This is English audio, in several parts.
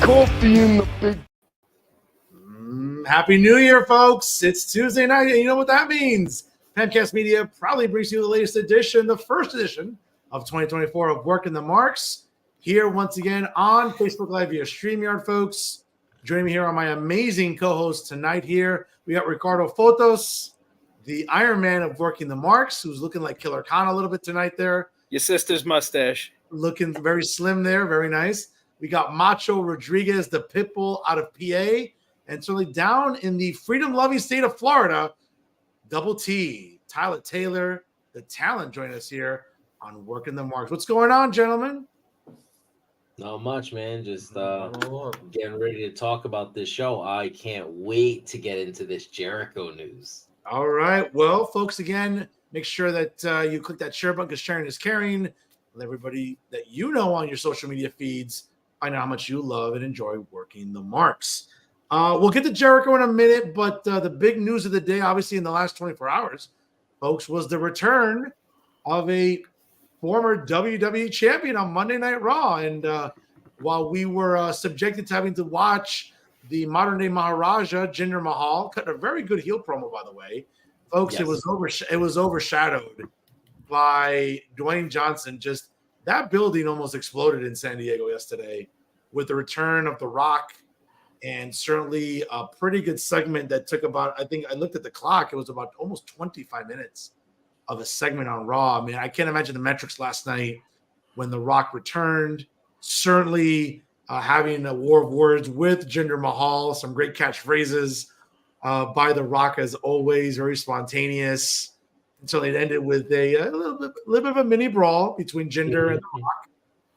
coffee in the big. Happy New Year, folks. It's Tuesday night, and you know what that means. Famcast Media proudly brings you the latest edition, the first edition of 2024 of Working the Marks, here once again on Facebook Live via StreamYard, folks. Joining me here are my amazing co-hosts tonight here. We got Ricardo Fotos, the Iron Man of Working the Marks, who's looking like Killer Khan a little bit tonight there. Your sister's mustache. Looking very slim there, very nice. We got Macho Rodriguez, the Pitbull out of PA. And certainly down in the freedom-loving state of Florida, Double T, Tyler Taylor, the talent, join us here on Working the Marks. What's going on, gentlemen? Not much, man. Just getting ready to talk about this show. I can't wait to get into this Jericho news. All right. Well, folks, again, make sure that you click that share button because sharing is caring. Let everybody that you know on your social media feeds find out how much you love and enjoy Working the Marks. We'll get to Jericho in a minute, but the big news of the day, obviously in the last 24 hours, folks, was the return of a former WWE champion on Monday Night Raw. And while we were subjected to having to watch the modern-day Maharaja, Jinder Mahal, cut a very good heel promo, by the way, folks, yes. It was overshadowed by Dwayne Johnson. Just that building almost exploded in San Diego yesterday with the return of The Rock. And certainly a pretty good segment that took about, I think I looked at the clock, it was about almost 25 minutes of a segment on Raw. I mean, I can't imagine the metrics last night when The Rock returned. Certainly having a war of words with Jinder Mahal, some great catchphrases by The Rock as always, very spontaneous. Until it ended with a little bit of a mini brawl between Jinder and The Rock.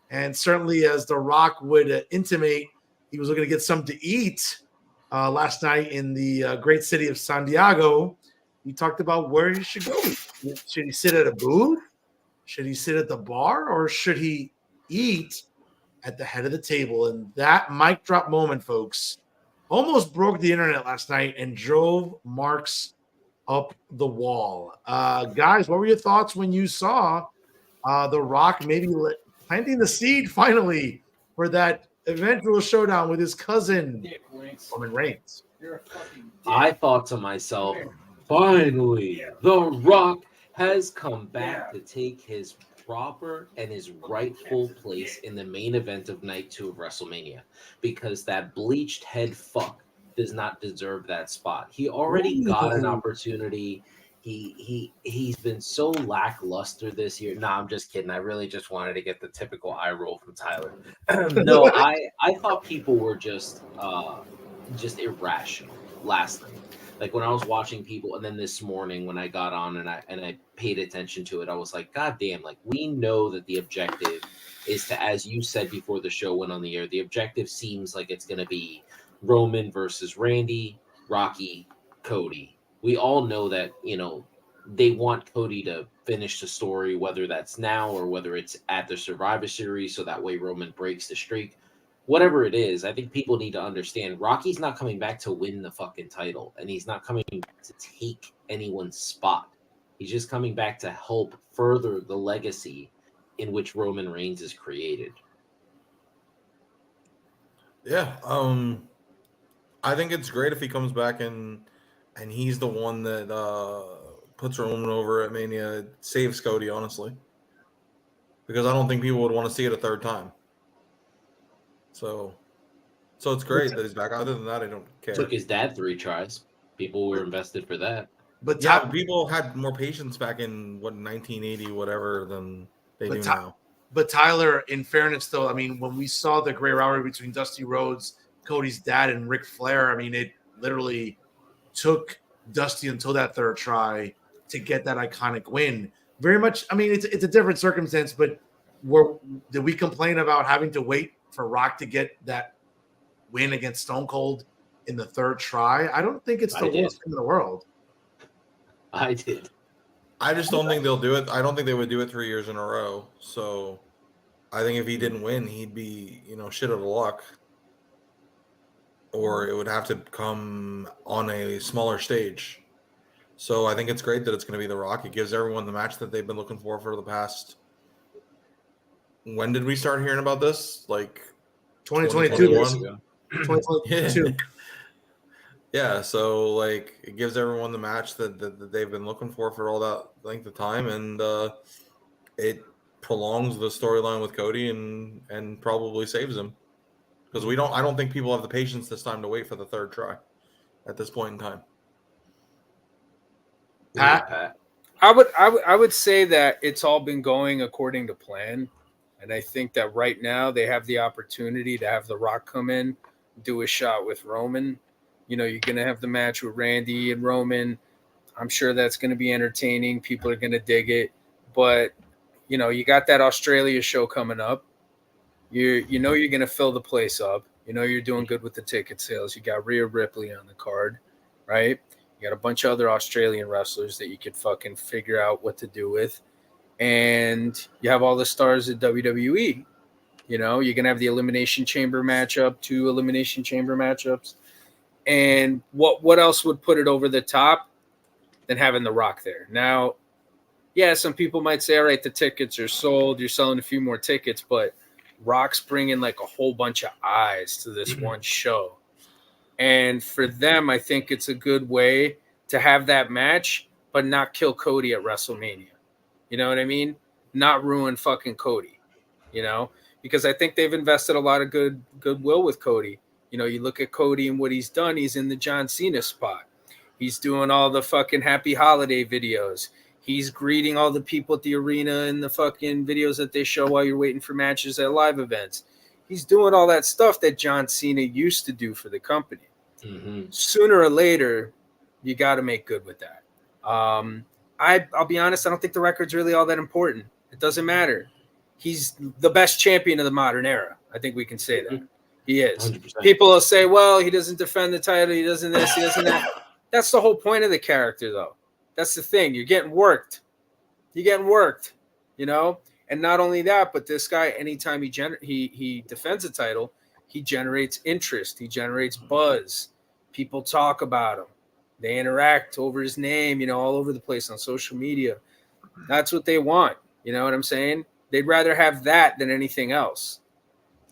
And certainly as The Rock would intimate, he was looking to get something to eat last night in the great city of San Diego. He talked about where he should go. Should he sit at a booth? Should he sit at the bar? Or should he eat at the head of the table? And that mic drop moment, folks, almost broke the internet last night and drove marks up the wall. Guys, what were your thoughts when you saw The Rock maybe planting the seed finally for that eventual showdown with his cousin, Roman Reigns? I thought to myself, finally, The Rock has come back to take his proper and his rightful place in the main event of Night 2 of WrestleMania, because that bleached head fuck does not deserve that spot. He already got an opportunity. He's been so lackluster this year. No, I'm just kidding. I really just wanted to get the typical eye roll from Tyler. No, I thought people were just irrational last night. Like when I was watching people, and then this morning when I got on and I paid attention to it, I was like, God damn! Like we know that the objective is to, as you said before the show went on the air, the objective seems like it's going to be Roman versus Randy, Rocky, Cody. We all know that, you know, they want Cody to finish the story, whether that's now or whether it's at the Survivor Series, so that way Roman breaks the streak. Whatever it is, I think people need to understand Rocky's not coming back to win the fucking title, and he's not coming back to take anyone's spot. He's just coming back to help further the legacy in which Roman Reigns is created. Yeah, I think it's great if he comes back and he's the one that puts Roman over at Mania. It saves Cody, honestly, because I don't think people would want to see it a third time. So it's great that he's back. Other than that, I don't care. Took his dad 3 tries. People were invested for that. But yeah, people had more patience back in 1980, whatever, than they do now. But Tyler, in fairness, though, I mean, when we saw the great rivalry between Dusty Rhodes, Cody's dad, and Ric Flair, I mean, it literally took Dusty until that third try to get that iconic win. Very much, I mean, it's a different circumstance, but did we complain about having to wait for Rock to get that win against Stone Cold in the third try? I don't think it's the worst thing in the world. I did. I just don't think they'll do it. I don't think they would do it 3 years in a row. So I think if he didn't win, he'd be, shit out of luck. Or it would have to come on a smaller stage. So I think it's great that it's going to be The Rock. It gives everyone the match that they've been looking for the past. When did we start hearing about this? Like 2022. 2021. 2022. Yeah, so like it gives everyone the match that they've been looking for all that length of time, and it prolongs the storyline with Cody and probably saves him, because I don't think people have the patience this time to wait for the third try at this point in time. Pat? I would say that it's all been going according to plan, and I think that right now they have the opportunity to have The Rock come in, do a shot with Roman. You know, you're gonna have the match with Randy and Roman. I'm sure that's gonna be entertaining. People are gonna dig it, but you know, you got that Australia show coming up. You know you're gonna fill the place up. You know you're doing good with the ticket sales. You got Rhea Ripley on the card, right? You got a bunch of other Australian wrestlers that you could fucking figure out what to do with. And you have all the stars at WWE. You know, you're going to have the Elimination Chamber matchup, 2 Elimination Chamber matchups. And what else would put it over the top than having The Rock there? Now, yeah, some people might say, all right, the tickets are sold. You're selling a few more tickets, but Rock's bringing like a whole bunch of eyes to this one show. And for them, I think it's a good way to have that match, but not kill Cody at WrestleMania. You know what I mean? Not ruin fucking Cody, you know? Because I think they've invested a lot of goodwill with Cody. You know, you look at Cody and what he's done. He's in the John Cena spot. He's doing all the fucking happy holiday videos. He's greeting all the people at the arena and the fucking videos that they show while you're waiting for matches at live events. He's doing all that stuff that John Cena used to do for the company. Mm-hmm. Sooner or later, you got to make good with that. I'll be honest, I don't think the record's really all that important. It doesn't matter. He's the best champion of the modern era. I think we can say that. He is. 100%. People will say, well, he doesn't defend the title. He doesn't this, he doesn't that. That's the whole point of the character, though. That's the thing. You're getting worked. You know? And not only that, but this guy, anytime he defends a title, he generates interest. He generates buzz. People talk about him. They interact over his name, you know, all over the place on social media. That's what they want. You know what I'm saying? They'd rather have that than anything else.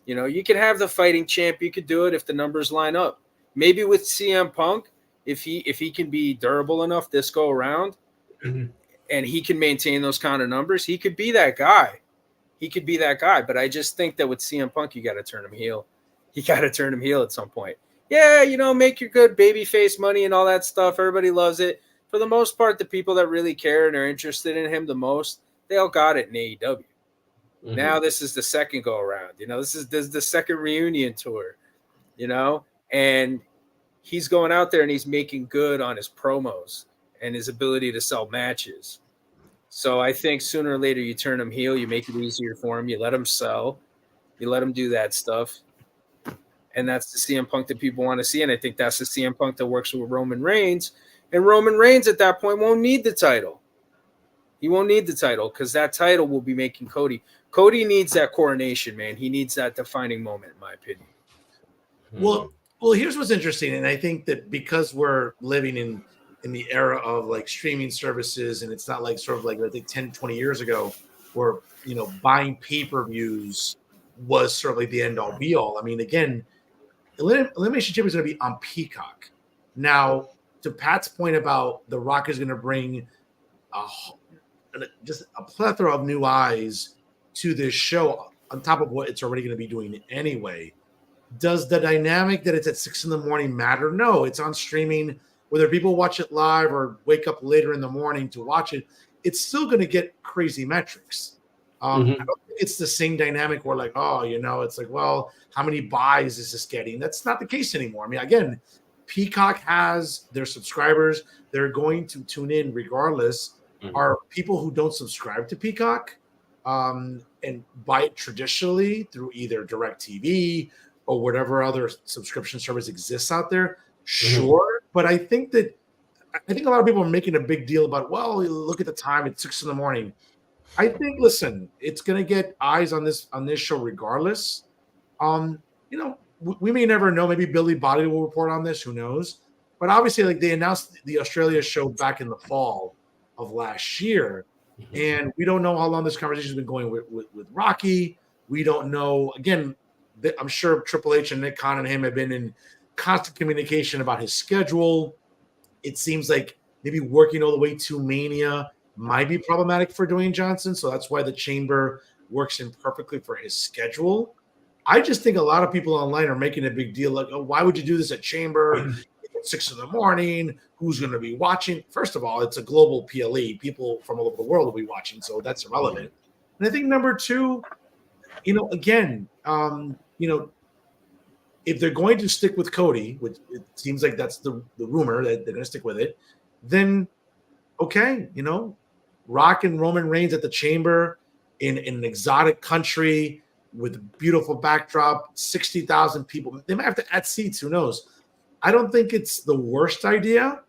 You know, you can have the fighting champ. You could do it if the numbers line up. Maybe with CM Punk, if he can be durable enough this go around, and he can maintain those kind of numbers, he could be that guy. But I just think that with CM Punk, you got to turn him heel. You got to turn him heel at some point. Yeah, you know, make your good babyface money and all that stuff. Everybody loves it. For the most part, the people that really care and are interested in him the most, they all got it in AEW. Mm-hmm. Now this is the second go around. You know, this is the second reunion tour, you know, and he's going out there and he's making good on his promos and his ability to sell matches. So I think sooner or later you turn him heel, you make it easier for him, you let him sell, you let him do that stuff. And that's the CM Punk that people want to see. And I think that's the CM Punk that works with Roman Reigns. And Roman Reigns at that point won't need the title. He won't need the title because that title will be making Cody. Cody needs that coronation, man. He needs that defining moment, in my opinion. Well, here's what's interesting. And I think that because we're living in the era of like streaming services, and it's not like sort of like I think 10, 20 years ago where, you know, buying pay-per-views was sort of like the end all be all. I mean, again, Elimination Chamber is going to be on Peacock. Now, to Pat's point about The Rock is going to bring just a plethora of new eyes to this show on top of what it's already going to be doing anyway. Does the dynamic that it's at 6 a.m. matter? No, it's on streaming. Whether people watch it live or wake up later in the morning to watch it, it's still going to get crazy metrics. I don't think it's the same dynamic where like, oh, you know, it's like, well, how many buys is this getting? That's not the case anymore. I mean, again, Peacock has their subscribers. They're going to tune in regardless. Are people who don't subscribe to Peacock and buy it traditionally through either DirecTV or whatever other subscription service exists out there? Sure. But I think a lot of people are making a big deal about, well, look at the time, it's 6 a.m. I think, listen, it's going to get eyes on this show regardless. You know, we may never know. Maybe Billy Body will report on this. Who knows? But obviously, like they announced the Australia show back in the fall of last year, and we don't know how long this conversation has been going with Rocky. We don't know. Again, I'm sure Triple H and Nick Khan and him have been in constant communication about his schedule. It seems like maybe working all the way to Mania might be problematic for Dwayne Johnson. So that's why the Chamber works in perfectly for his schedule. I just think a lot of people online are making a big deal like, oh, why would you do this at Chamber at 6 a.m? Who's going to be watching? First of all, it's a global PLE. People from all over the world will be watching, so that's irrelevant. And I think number two, again, if they're going to stick with Cody, which it seems like that's the rumor that they're going to stick with it, then okay, Rock and Roman Reigns at the Chamber in an exotic country with a beautiful backdrop, 60,000 people. They might have to add seats, who knows? I don't think it's the worst idea,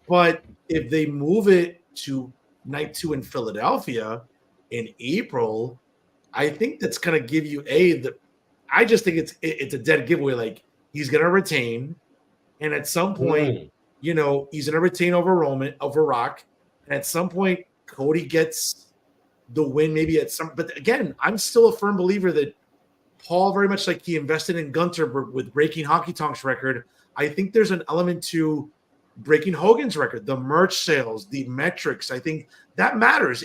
but if they move it to night 2 in Philadelphia in April, I think that's going to give you I just think it's a dead giveaway. Like, he's going to retain, and at some point, he's going to retain over Rock, and at some point, Cody gets the win. Maybe at some, but again, I'm still a firm believer that Paul, very much like he invested in Gunter with breaking Honky Tonk's record, I think there's an element to breaking Hogan's record, the merch sales, the metrics. I think that matters.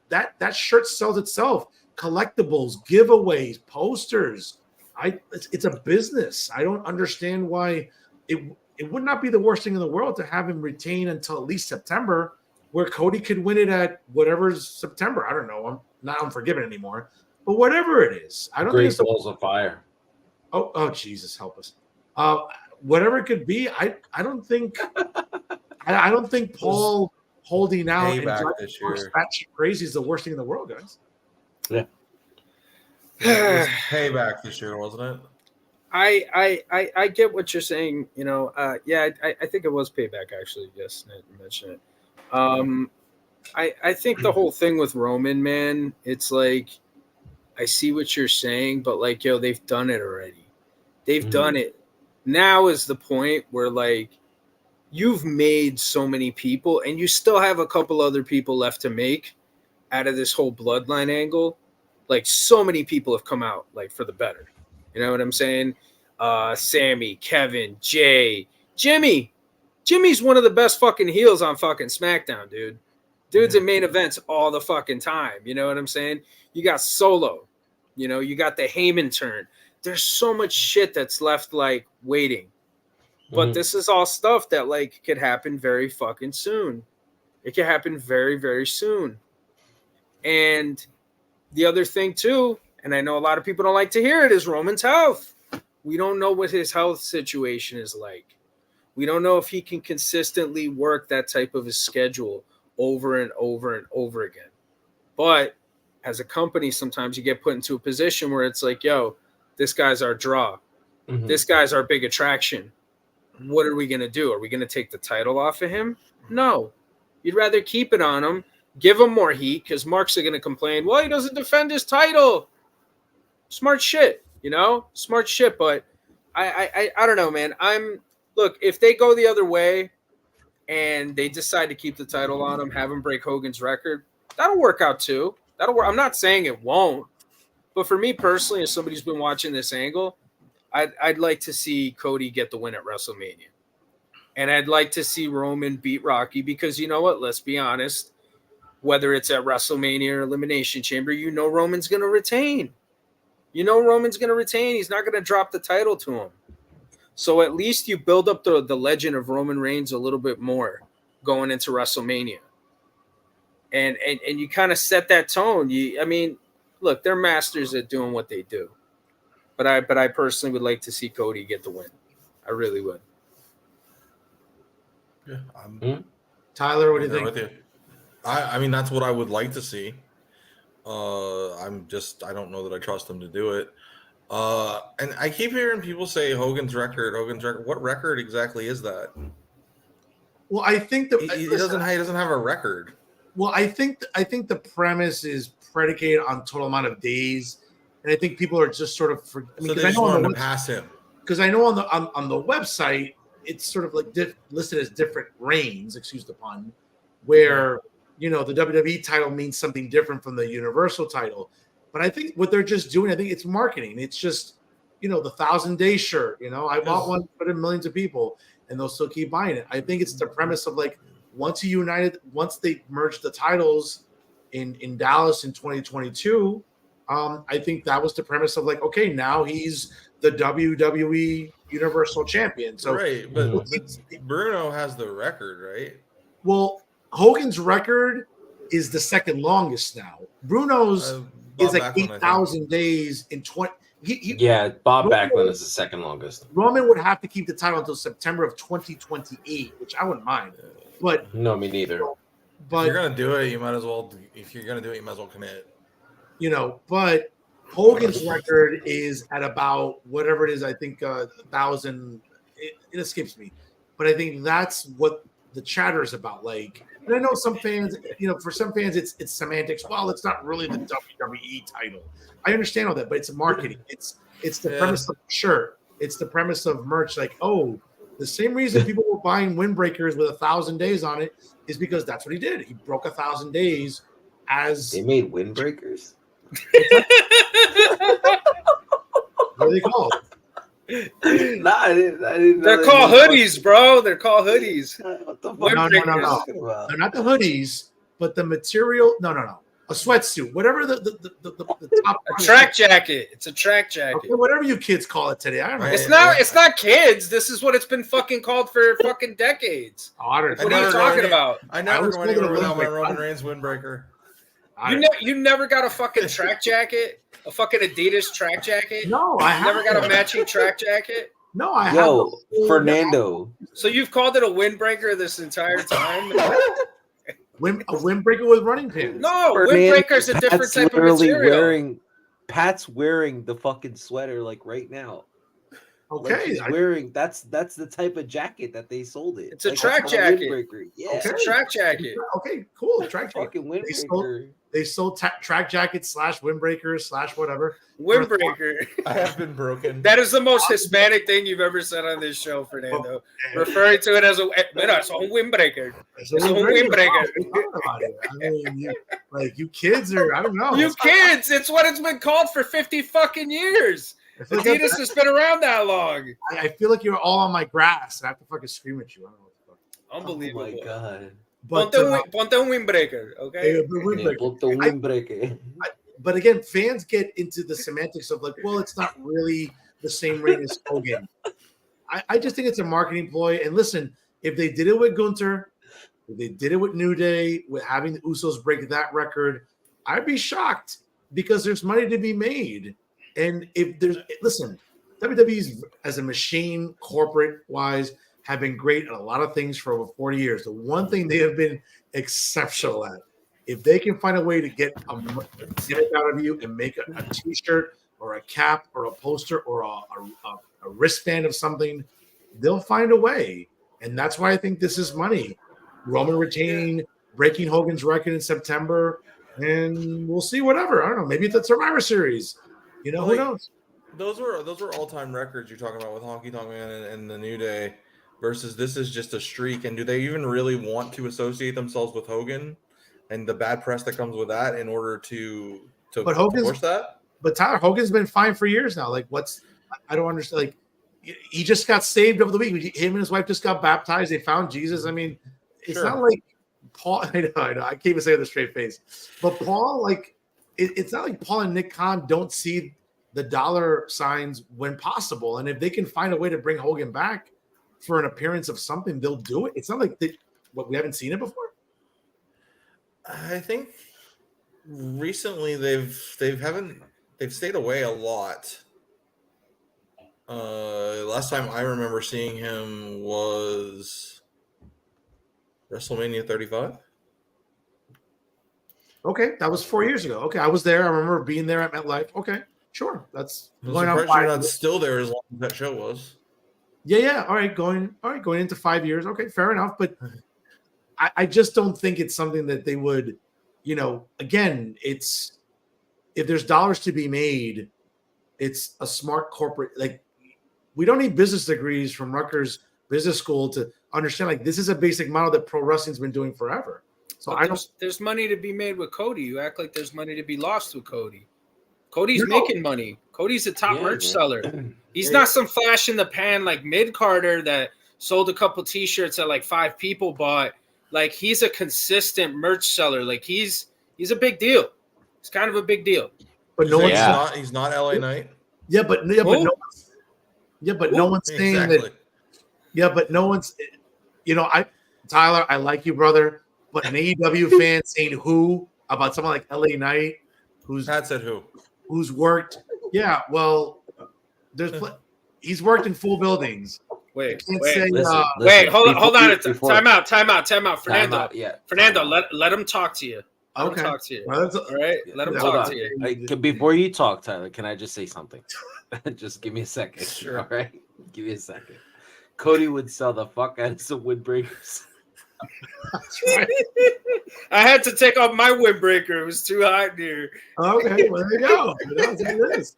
That shirt sells itself. Collectibles, giveaways, posters. It's a business. I don't understand why it would not be the worst thing in the world to have him retain until at least September, where Cody could win it at whatever's September. I don't know. I'm not unforgiven anymore, but whatever it is, I don't think it's balls of fire. Oh, Jesus, help us. Whatever it could be, I don't think Paul holding out and batshit crazy is the worst thing in the world, guys. Yeah. It was payback this year, wasn't it? I get what you're saying. I think it was payback, actually. Yes, Ned, you mentioned it. I think the whole thing with Roman, man, it's like, I see what you're saying, but like, they've done it already. They've done it. Now is the point where, like, you've made so many people, and you still have a couple other people left to make out of this whole bloodline angle. Like, so many people have come out, like, for the better. You know what I'm saying? Sammy, Kevin, Jay, Jimmy. Jimmy's one of the best fucking heels on fucking SmackDown, dude. Dude's in main events all the fucking time. You know what I'm saying? You got Solo. You got the Heyman turn. There's so much shit that's left, like, waiting. But this is all stuff that, like, could happen very fucking soon. It could happen very, very soon. And the other thing, too, and I know a lot of people don't like to hear it, is Roman's health. We don't know what his health situation is like. We don't know if he can consistently work that type of a schedule over and over and over again. But as a company, sometimes you get put into a position where it's like, yo, this guy's our draw. This guy's our big attraction. What are we going to do? Are we going to take the title off of him? No. You'd rather keep it on him, give him more heat, because Mark's going to complain, well, he doesn't defend his title. Smart shit, Smart shit, but I don't know, man. Look, if they go the other way and they decide to keep the title on him, have him break Hogan's record, that'll work out too. That'll work. I'm not saying it won't, but for me personally, as somebody who's been watching this angle, I'd like to see Cody get the win at WrestleMania. And I'd like to see Roman beat Rocky, because you know what? Let's be honest. Whether it's at WrestleMania or Elimination Chamber, Roman's going to retain. Roman's going to retain. He's not going to drop the title to him. So at least you build up the legend of Roman Reigns a little bit more going into WrestleMania. And you kind of set that tone. Look, they're masters at doing what they do. But I personally would like to see Cody get the win. I really would. Yeah, Tyler, what do you think? With you. I mean, that's what I would like to see. I don't know that I trust him to do it. And I keep hearing people say Hogan's record. What record exactly is that? Well, I think that he doesn't have a record. Well, I think the premise is predicated on total amount of days, and I think people are just sort of. So they just wanted to pass him. Because I know on the website it's sort of like listed as different reigns. Excuse the pun. Where the WWE title means something different from the Universal title. But I think what they're just doing, I think it's marketing. It's just the 1,000-day shirt. I bought one, put in millions of people, and they'll still keep buying it. I think it's the premise of like once they merged the titles in Dallas in 2022. I think that was the premise of like, okay, now he's the WWE Universal Champion. So right, but Bruno has the record, right? Well, Hogan's record is the second longest now. Bruno's is like 8,000 days in 20. Bob Backlund is the second longest. Roman would have to keep the title until September of 2028, which I wouldn't mind. But no, me neither. But if you're gonna do it, you might as well. If you're gonna do it, you might as well commit. But Hogan's record is at about whatever it is. I think 1,000. It escapes me, but I think that's what the chatter is about. Like, and I know some fans, for some fans, it's semantics. Well, it's not really the WWE title. I understand all that, but it's marketing. It's the premise of the shirt. It's the premise of merch. Like, the same reason people were buying windbreakers with 1,000 days on it is because that's what he did. He broke 1,000 days as they made windbreakers. What are they called? I didn't They're called hoodies, bro. They're called hoodies. What the fuck? No. They're not the hoodies, but the material. No. A sweatsuit, whatever the top. A track jacket. It's a track jacket. Okay, whatever you kids call it today. I don't know. It's not kids. This is what it's been fucking called for fucking decades. What are you talking about? I never go anywhere without my Roman Reigns windbreaker. You never got a fucking track jacket? A fucking Adidas track jacket? No, I haven't. Never got a matching track jacket? No, I haven't. Yo, Fernando. So you've called it a windbreaker this entire time? A windbreaker with running pins. No, windbreaker's a different type of material. Pat's wearing the fucking sweater like right now. Okay, like that's the type of jacket that they sold it. It's a track jacket. Yeah, it's a track jacket. Okay, cool. Track jacket. Fucking windbreaker. They sold track jackets / windbreakers / whatever. Windbreaker. I have been broken. That is the most Hispanic thing you've ever said on this show, Fernando. Referring to it as it's a windbreaker. It's a windbreaker. You kids are, I don't know. You kids, it's what it's been called for 50 fucking years. Adidas has been around that long. I feel like you're all on my grass. I have to fucking scream at you. I don't know what the fuck. Unbelievable. Oh my God. But ponte un windbreaker, okay? But again, fans get into the semantics of like, well, it's not really the same ring as Hogan. I just think it's a marketing ploy. And listen, if they did it with Gunther, if they did it with New Day, with having the Usos break that record, I'd be shocked because there's money to be made. And WWE's as a machine, corporate-wise, have been great at a lot of things for over 40 years. The one thing they have been exceptional at, if they can find a way to get it out of you and make a T-shirt or a cap or a poster or a wristband of something, they'll find a way. And that's why I think this is money. Roman retaining, breaking Hogan's record in September, and we'll see whatever. I don't know. Maybe it's a Survivor Series. Who knows? Those were all-time records you're talking about with Honky Tonk Man and the New Day. Versus this is just a streak, and do they even really want to associate themselves with Hogan and the bad press that comes with that in order to force that? But Tyler, Hogan's been fine for years now. Like, I don't understand. Like, he just got saved over the week. Him and his wife just got baptized. They found Jesus. I mean, it's not like Paul. I know. I can't even say it with a straight face. But Paul, like, it's not like Paul and Nick Khan don't see the dollar signs when possible. And if they can find a way to bring Hogan back for an appearance of something, they'll do it. It's not like we haven't seen it before. I think recently they've stayed away a lot. Last time I remember seeing him was WrestleMania 35. Okay, that was 4 years ago. Okay, I was there. I remember being there at MetLife. Okay, sure. That's going on. You're not still there as long as that show was. Yeah. All right, going into 5 years. Okay, fair enough. But I just don't think it's something that they would, again, it's if there's dollars to be made, it's a smart corporate. Like, we don't need business degrees from Rutgers Business School to understand, like, this is a basic model that pro wrestling's been doing forever. So there's money to be made with Cody. You act like there's money to be lost with Cody. Cody's making money. Cody's a top merch seller. He's not some flash in the pan like mid-carder that sold a couple T-shirts that like 5 people bought. Like he's a consistent merch seller. Like he's a big deal. It's kind of a big deal. But he's not LA Knight. No one's saying that. Yeah, but no one's. Tyler, I like you, brother. But an AEW fan saying who about someone like LA Knight, Pat said who's worked. Yeah, well, he's worked in full buildings. Wait, hold on. Time out. Fernando. Fernando, let him talk to you. All right, let him talk to you. Before you talk, Tyler, can I just say something? Just give me a second. Sure. All right, give me a second. Cody would sell the fuck out of some windbreakers. I had to take off my windbreaker. It was too hot here. Okay, well there you go. That's what it is.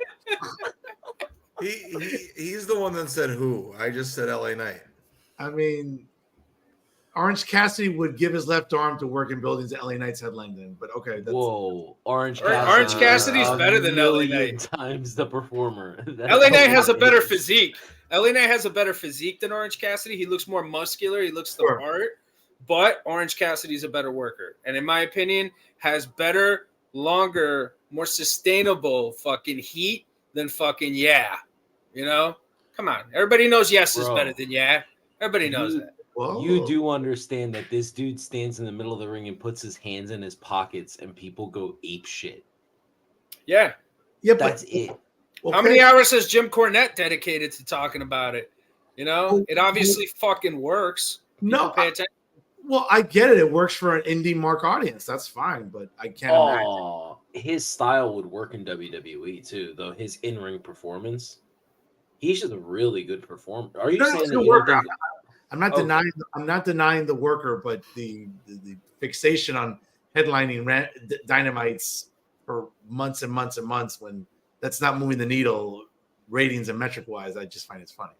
He's the one that said who. I just said LA Knight. I mean, Orange Cassidy would give his left arm to work in buildings that LA Knight's headlined in, but okay. Whoa, Orange Cassidy's better than LA Knight. Times the performer. LA Knight has a better physique. LA Knight has a better physique than Orange Cassidy. He looks more muscular. He looks the part. But Orange Cassidy's a better worker. And in my opinion, has better, longer, more sustainable fucking heat than fucking yeah. You know? Come on. Everybody knows yes is better than yeah. Everybody knows that. Whoa. You do understand that this dude stands in the middle of the ring and puts his hands in his pockets and people go ape shit. Yeah. Yeah, That's it. Okay. How many hours has Jim Cornette dedicated to talking about it? You know? It obviously fucking works. People pay attention. Well, I get it. It works for an indie mark audience. That's fine, but I can't imagine. His style would work in WWE too, though. His in-ring performance, he's just a really good performer. Are you saying that you don't think... I'm not denying. I'm not denying the worker, but the fixation on headlining Dynamites for months and months and months when that's not moving the needle, ratings and metric wise, I just find it's funny.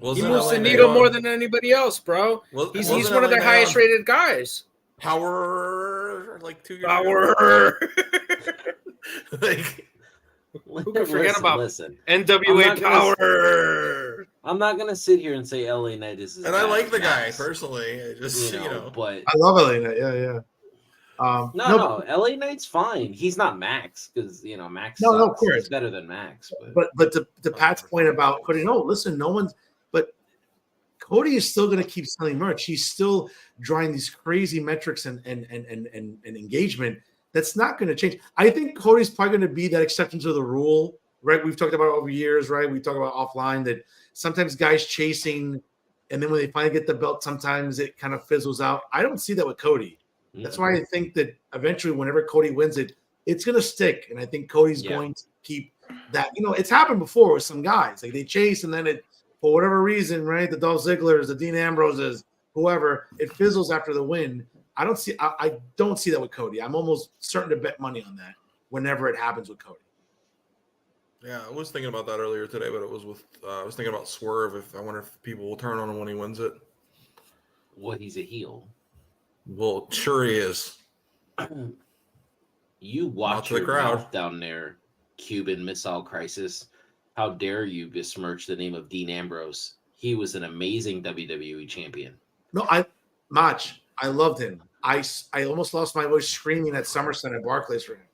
He moves the needle more than anybody else, bro. He's one of their highest rated guys. Power, like 2 years Power. Like, who can forget about listen, NWA Power? I'm not gonna sit here and say LA Knight is. And I like the guy personally. I just but I love LA Knight. Yeah. No, LA Knight's fine. He's not Max because Max. No, of course, he's better than Max. But to Pat's point about Cody, listen, no one's. But Cody is still going to keep selling merch. He's still drawing these crazy metrics and engagement. That's not going to change. I think Cody's probably going to be that exception to the rule, right? We've talked about it over years, right? We talk about offline that sometimes guys chasing, and then when they finally get the belt, sometimes it kind of fizzles out. I don't see that with Cody. That's why I think that eventually, whenever Cody wins it, it's going to stick. And I think Cody's going to keep that. It's happened before with some guys. Like they chase, and then it, for whatever reason, right? The Dolph Ziggler's, the Dean Ambroses, whoever, it fizzles after the win. I don't see that with Cody. I'm almost certain to bet money on that whenever it happens with Cody. Yeah, I was thinking about that earlier today, but it was with I was thinking about Swerve. I wonder if people will turn on him when he wins it. What, he's a heel? Well, sure he is. You watch your mouth down there, Cuban Missile Crisis. How dare you besmirch the name of Dean Ambrose? He was an amazing WWE champion. No, Macho, I loved him. I almost lost my voice screaming at SummerSlam at Barclays for him.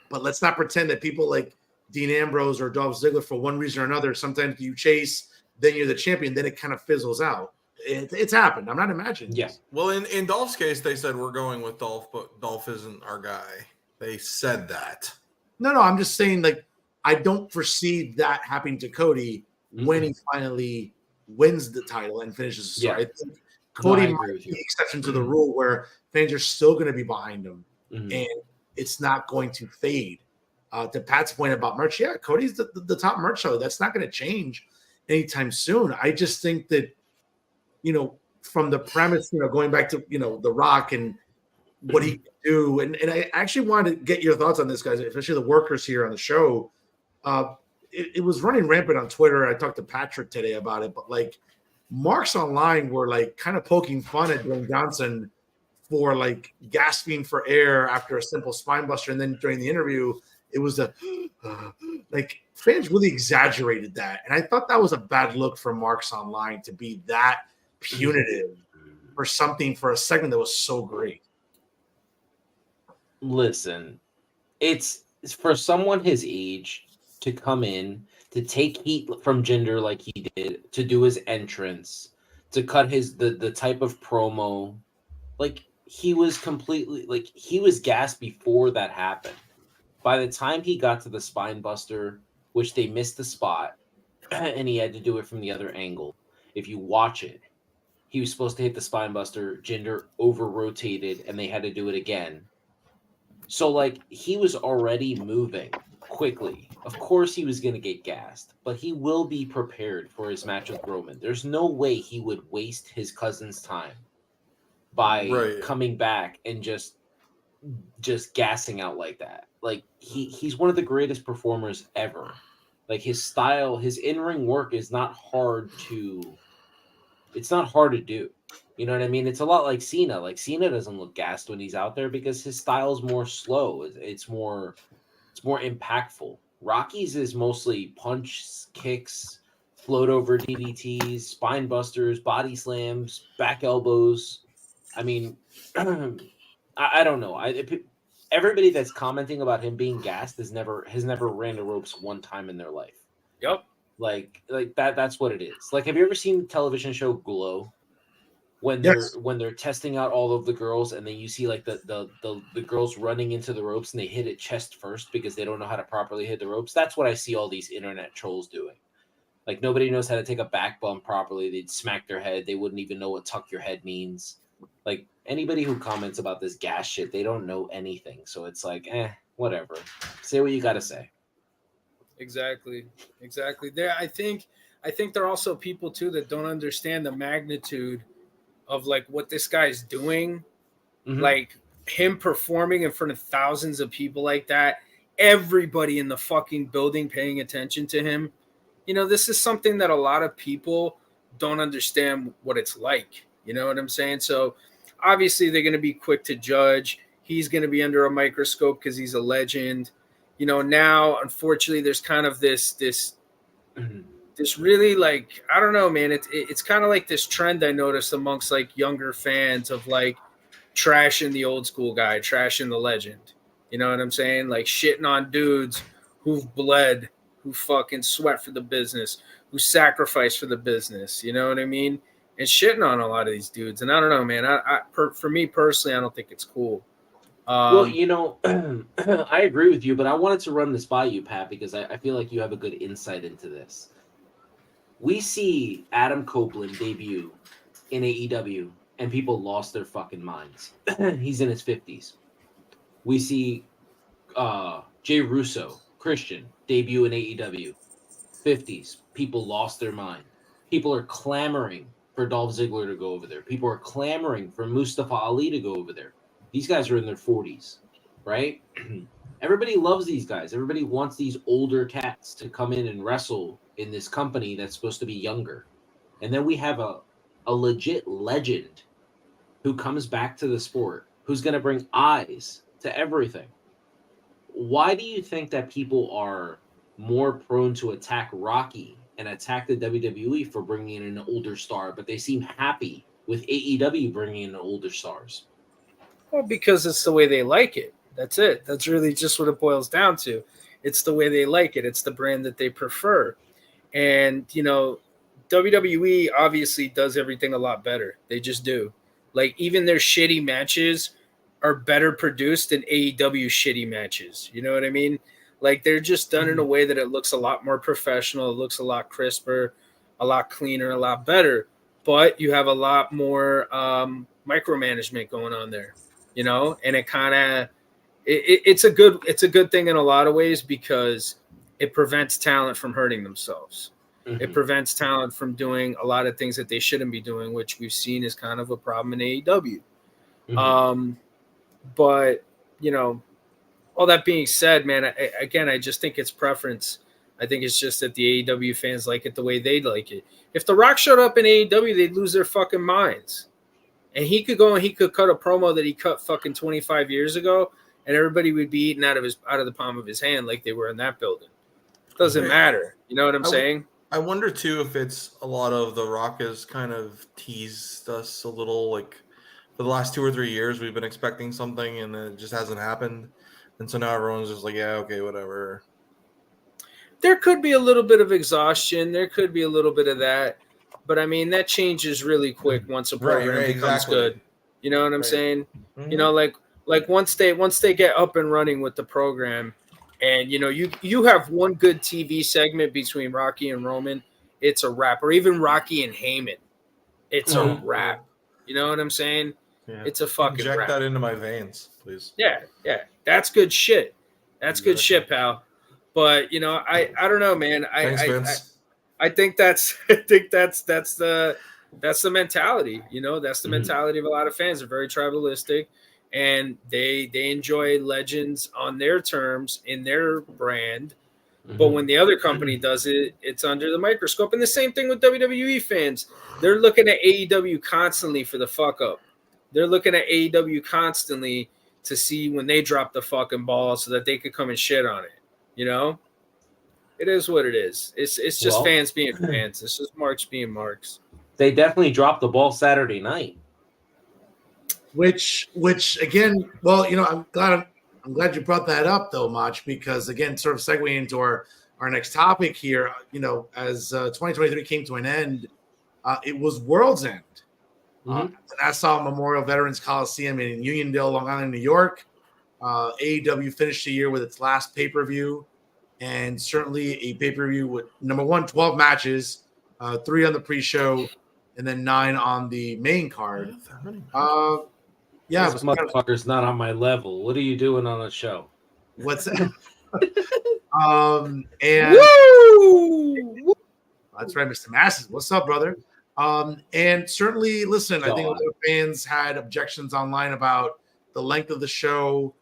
But let's not pretend that people like Dean Ambrose or Dolph Ziggler, for one reason or another, sometimes you chase, then you're the champion, then it kind of fizzles out. It's happened. I'm not imagining. Yeah. Well, in Dolph's case, they said we're going with Dolph, but Dolph isn't our guy. They said that. No, I'm just saying, like, I don't foresee that happening to Cody when he finally wins the title and finishes the story. I think Cody might be the exception to the rule where fans are still going to be behind him and it's not going to fade. To Pat's point about merch, Cody's the top merch seller. That's not going to change anytime soon. I just think that, from the premise, going back to, The Rock and what he can do. And I actually wanted to get your thoughts on this, guys, especially the workers here on the show. It was running rampant on Twitter. I talked to Patrick today about it, but like marks online were like kind of poking fun at Dwayne Johnson for like gasping for air after a simple spine buster. And then during the interview, it was Like fans really exaggerated that, and I thought that was a bad look for Marks Online to be that punitive for a segment that was so great. Listen, it's for someone his age to come in to take heat from Jinder like he did, to do his entrance, to cut the type of promo. Like he was completely like he was gassed before that happened. By the time he got to the spine buster, which they missed the spot, and he had to do it from the other angle. If you watch it, he was supposed to hit the spine buster. Jinder over rotated, and they had to do it again. So like he was already moving quickly. Of course he was going to get gassed, but he will be prepared for his match with Roman. There's no way he would waste his cousin's time by coming back and just gassing out like that. Like he's one of the greatest performers ever. Like his style, his in-ring work is not hard to do. You know what I mean? It's a lot like Cena. Like Cena doesn't look gassed when he's out there because his style's more slow. It's more impactful. Rocky's is mostly punch, kicks, float over DDTs, spine busters, body slams, back elbows. I mean, I don't know. Everybody that's commenting about him being gassed has never ran the ropes one time in their life. Yep. Like that's what it is. Like, have you ever seen the television show Glow? When they're testing out all of the girls, and then you see like the girls running into the ropes and they hit it chest first because they don't know how to properly hit the ropes. That's what I see all these internet trolls doing. Like nobody knows how to take a back bump properly. They'd smack their head. They wouldn't even know what tuck your head means. Like anybody who comments about this gas shit, they don't know anything. So it's like, whatever. Say what you got to say. Exactly. There, I think there are also people too that don't understand the magnitude of like what this guy's doing. Mm-hmm. Like him performing in front of thousands of people like that, everybody in the fucking building paying attention to him. You know, this is something that a lot of people don't understand what it's like. You know what I'm saying? So obviously they're going to be quick to judge. He's going to be under a microscope because he's a legend. You know, now, unfortunately, there's kind of this really, like, I don't know, man. It's kind of like this trend I noticed amongst like younger fans of like trashing the old school guy, trashing the legend. You know what I'm saying? Like shitting on dudes who've bled, who fucking sweat for the business, who sacrifice for the business. You know what I mean? And shitting on a lot of these dudes. And I don't know, man. For me personally, I don't think it's cool. Well, you know, I agree with you, but I wanted to run this by you, Pat, because I feel like you have a good insight into this. We see Adam Copeland debut in AEW, and people lost their fucking minds. He's in his 50s. We see Jay Russo, Christian, debut in AEW, 50s. People lost their mind. People are clamoring for Dolph Ziggler to go over there. People are clamoring for Mustafa Ali to go over there. These guys are in their 40s, right? Everybody loves these guys. Everybody wants these older cats to come in and wrestle in this company that's supposed to be younger. And then we have a legit legend who comes back to the sport, who's going to bring eyes to everything. Why do you think that people are more prone to attack Rocky and attack the WWE for bringing in an older star, but they seem happy with AEW bringing in older stars? Well, because it's the way they like it. That's it. That's really just what it boils down to. It's the way they like it. It's the brand that they prefer. And, you know, WWE obviously does everything a lot better. They just do. Like, even their shitty matches are better produced than AEW shitty matches. You know what I mean? Like, they're just done in a way that it looks a lot more professional. It looks a lot crisper, a lot cleaner, a lot better. But you have a lot more micromanagement going on there. You know, and it kind of it's a good thing in a lot of ways because it prevents talent from hurting themselves. Mm-hmm. It prevents talent from doing a lot of things that they shouldn't be doing, which we've seen is kind of a problem in AEW. Mm-hmm. But you know, all that being said, man, I just think it's preference. I think it's just that the AEW fans like it the way they like it. If The Rock showed up in AEW, they'd lose their fucking minds. And he could go and he could cut a promo that he cut fucking 25 years ago, and everybody would be eating out of the palm of his hand like they were in that building. Doesn't matter. You know what I'm saying? I wonder too if it's a lot of The Rock has kind of teased us a little, like for the last 2 or 3 years we've been expecting something and it just hasn't happened, and so now everyone's just like, yeah, okay, whatever. There could be a little bit of exhaustion. There could be a little bit of that, but I mean that changes really quick once a program becomes good. You know what I'm saying? Mm-hmm. You know, like once they get up and running with the program, and you have one good TV segment between Rocky and Roman, it's a wrap. Or even Rocky and Heyman, it's a wrap. You know what I'm saying? Yeah. It's a fucking Inject wrap. that into my veins, please. Yeah, that's good shit. That's good shit, pal. But I don't know, man. Thanks, Vince. I think that's the mentality. That's the mentality of a lot of fans. They're very tribalistic, and they enjoy legends on their terms in their brand. But when the other company does it, it's under the microscope. And the same thing with WWE fans. They're looking at AEW constantly for the fuck up. They're looking at AEW constantly to see when they drop the fucking ball so that they could come and shit on it. It is what it is. It's just fans being fans. It's just marks being marks. They definitely dropped the ball Saturday night. Which again, well, I'm glad you brought that up though, Mach, because again, sort of segueing into our next topic here, as 2023 came to an end, it was Worlds End. Nassau Memorial Veterans Coliseum in Uniondale, Long Island, New York. AEW finished the year with its last pay-per-view, and certainly a pay-per-view with, number one, 12 matches, 3 on the pre-show, and then 9 on the main card. This motherfucker's not on my level. What are you doing on a show? What's that? And Woo! That's right, Mr. Masses. What's up, brother? And certainly, listen, I think a lot of fans had objections online about the length of the show.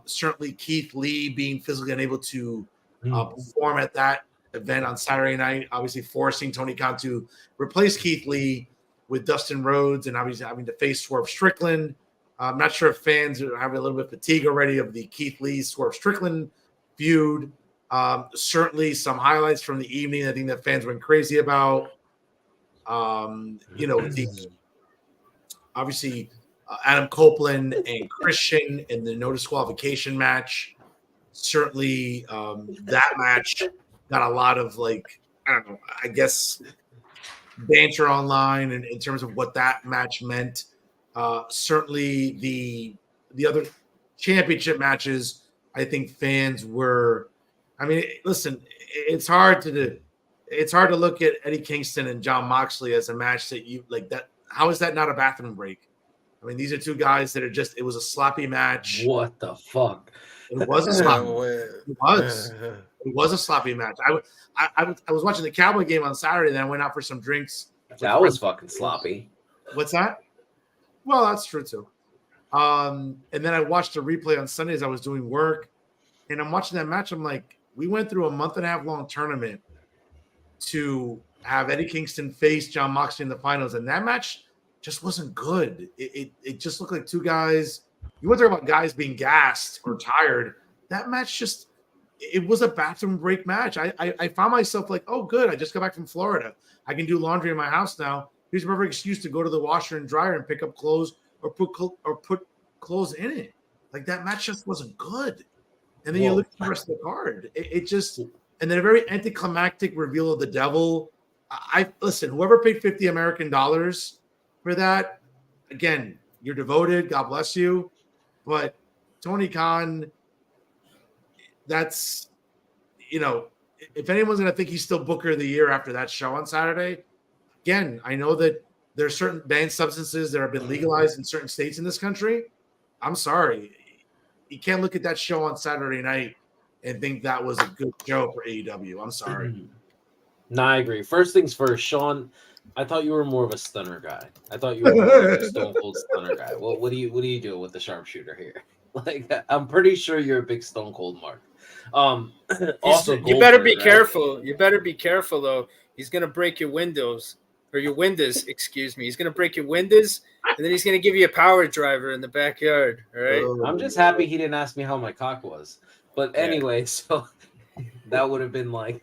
Certainly, Keith Lee being physically unable to perform at that event on Saturday night, obviously forcing Tony Khan to replace Keith Lee with Dustin Rhodes, and obviously having to face Swerve Strickland. I'm not sure if fans are having a little bit of fatigue already of the Keith Lee Swerve Strickland feud. Certainly, some highlights from the evening I think that fans went crazy about. Obviously Adam Copeland and Christian in the no disqualification match. Certainly that match got a lot of I guess banter online and in terms of what that match meant. Certainly the other championship matches, I think fans were, listen, it's hard to look at Eddie Kingston and Jon Moxley as a match that you like that. How is that not a bathroom break? These are two guys that are just, it was a sloppy match. What the fuck? It was a sloppy It was a sloppy match. I was watching the Cowboy game on Saturday, then I went out for some drinks. That was fucking sloppy. What's that? Well, that's true too. And then I watched a replay on Sunday as I was doing work, and I'm watching that match. I'm like, we went through a 1.5 month long tournament to have Eddie Kingston face Jon Moxley in the finals, and that match just wasn't good. It just looked like two guys. You want to talk about guys being gassed or tired? That match just, it was a bathroom break match. I found myself like, oh, good. I just got back from Florida. I can do laundry in my house now. Here's a perfect excuse to go to the washer and dryer and pick up clothes or put clothes in it. Like, that match just wasn't good. And then you look at the rest of the card. It just, and then a very anticlimactic reveal of the devil. Listen, whoever paid $50 American for that, again, you're devoted. God bless you. But Tony Khan, that's, if anyone's going to think he's still Booker of the Year after that show on Saturday, again, I know that there are certain banned substances that have been legalized in certain states in this country. I'm sorry. You can't look at that show on Saturday night and think that was a good show for AEW. I'm sorry. No, I agree. First things first, Sean, I thought you were more of a stunner guy. I thought you were more of a Stone Cold Stunner guy. What do you do with the sharpshooter here? Like, I'm pretty sure you're a big Stone Cold Mark. Also, you better be careful. You better be careful, though. He's gonna break your windows. or your windows. Excuse me. He's gonna break your windows, and then he's gonna give you a power driver in the backyard. All right. I'm just happy he didn't ask me how my cock was. But anyway, so that would have been like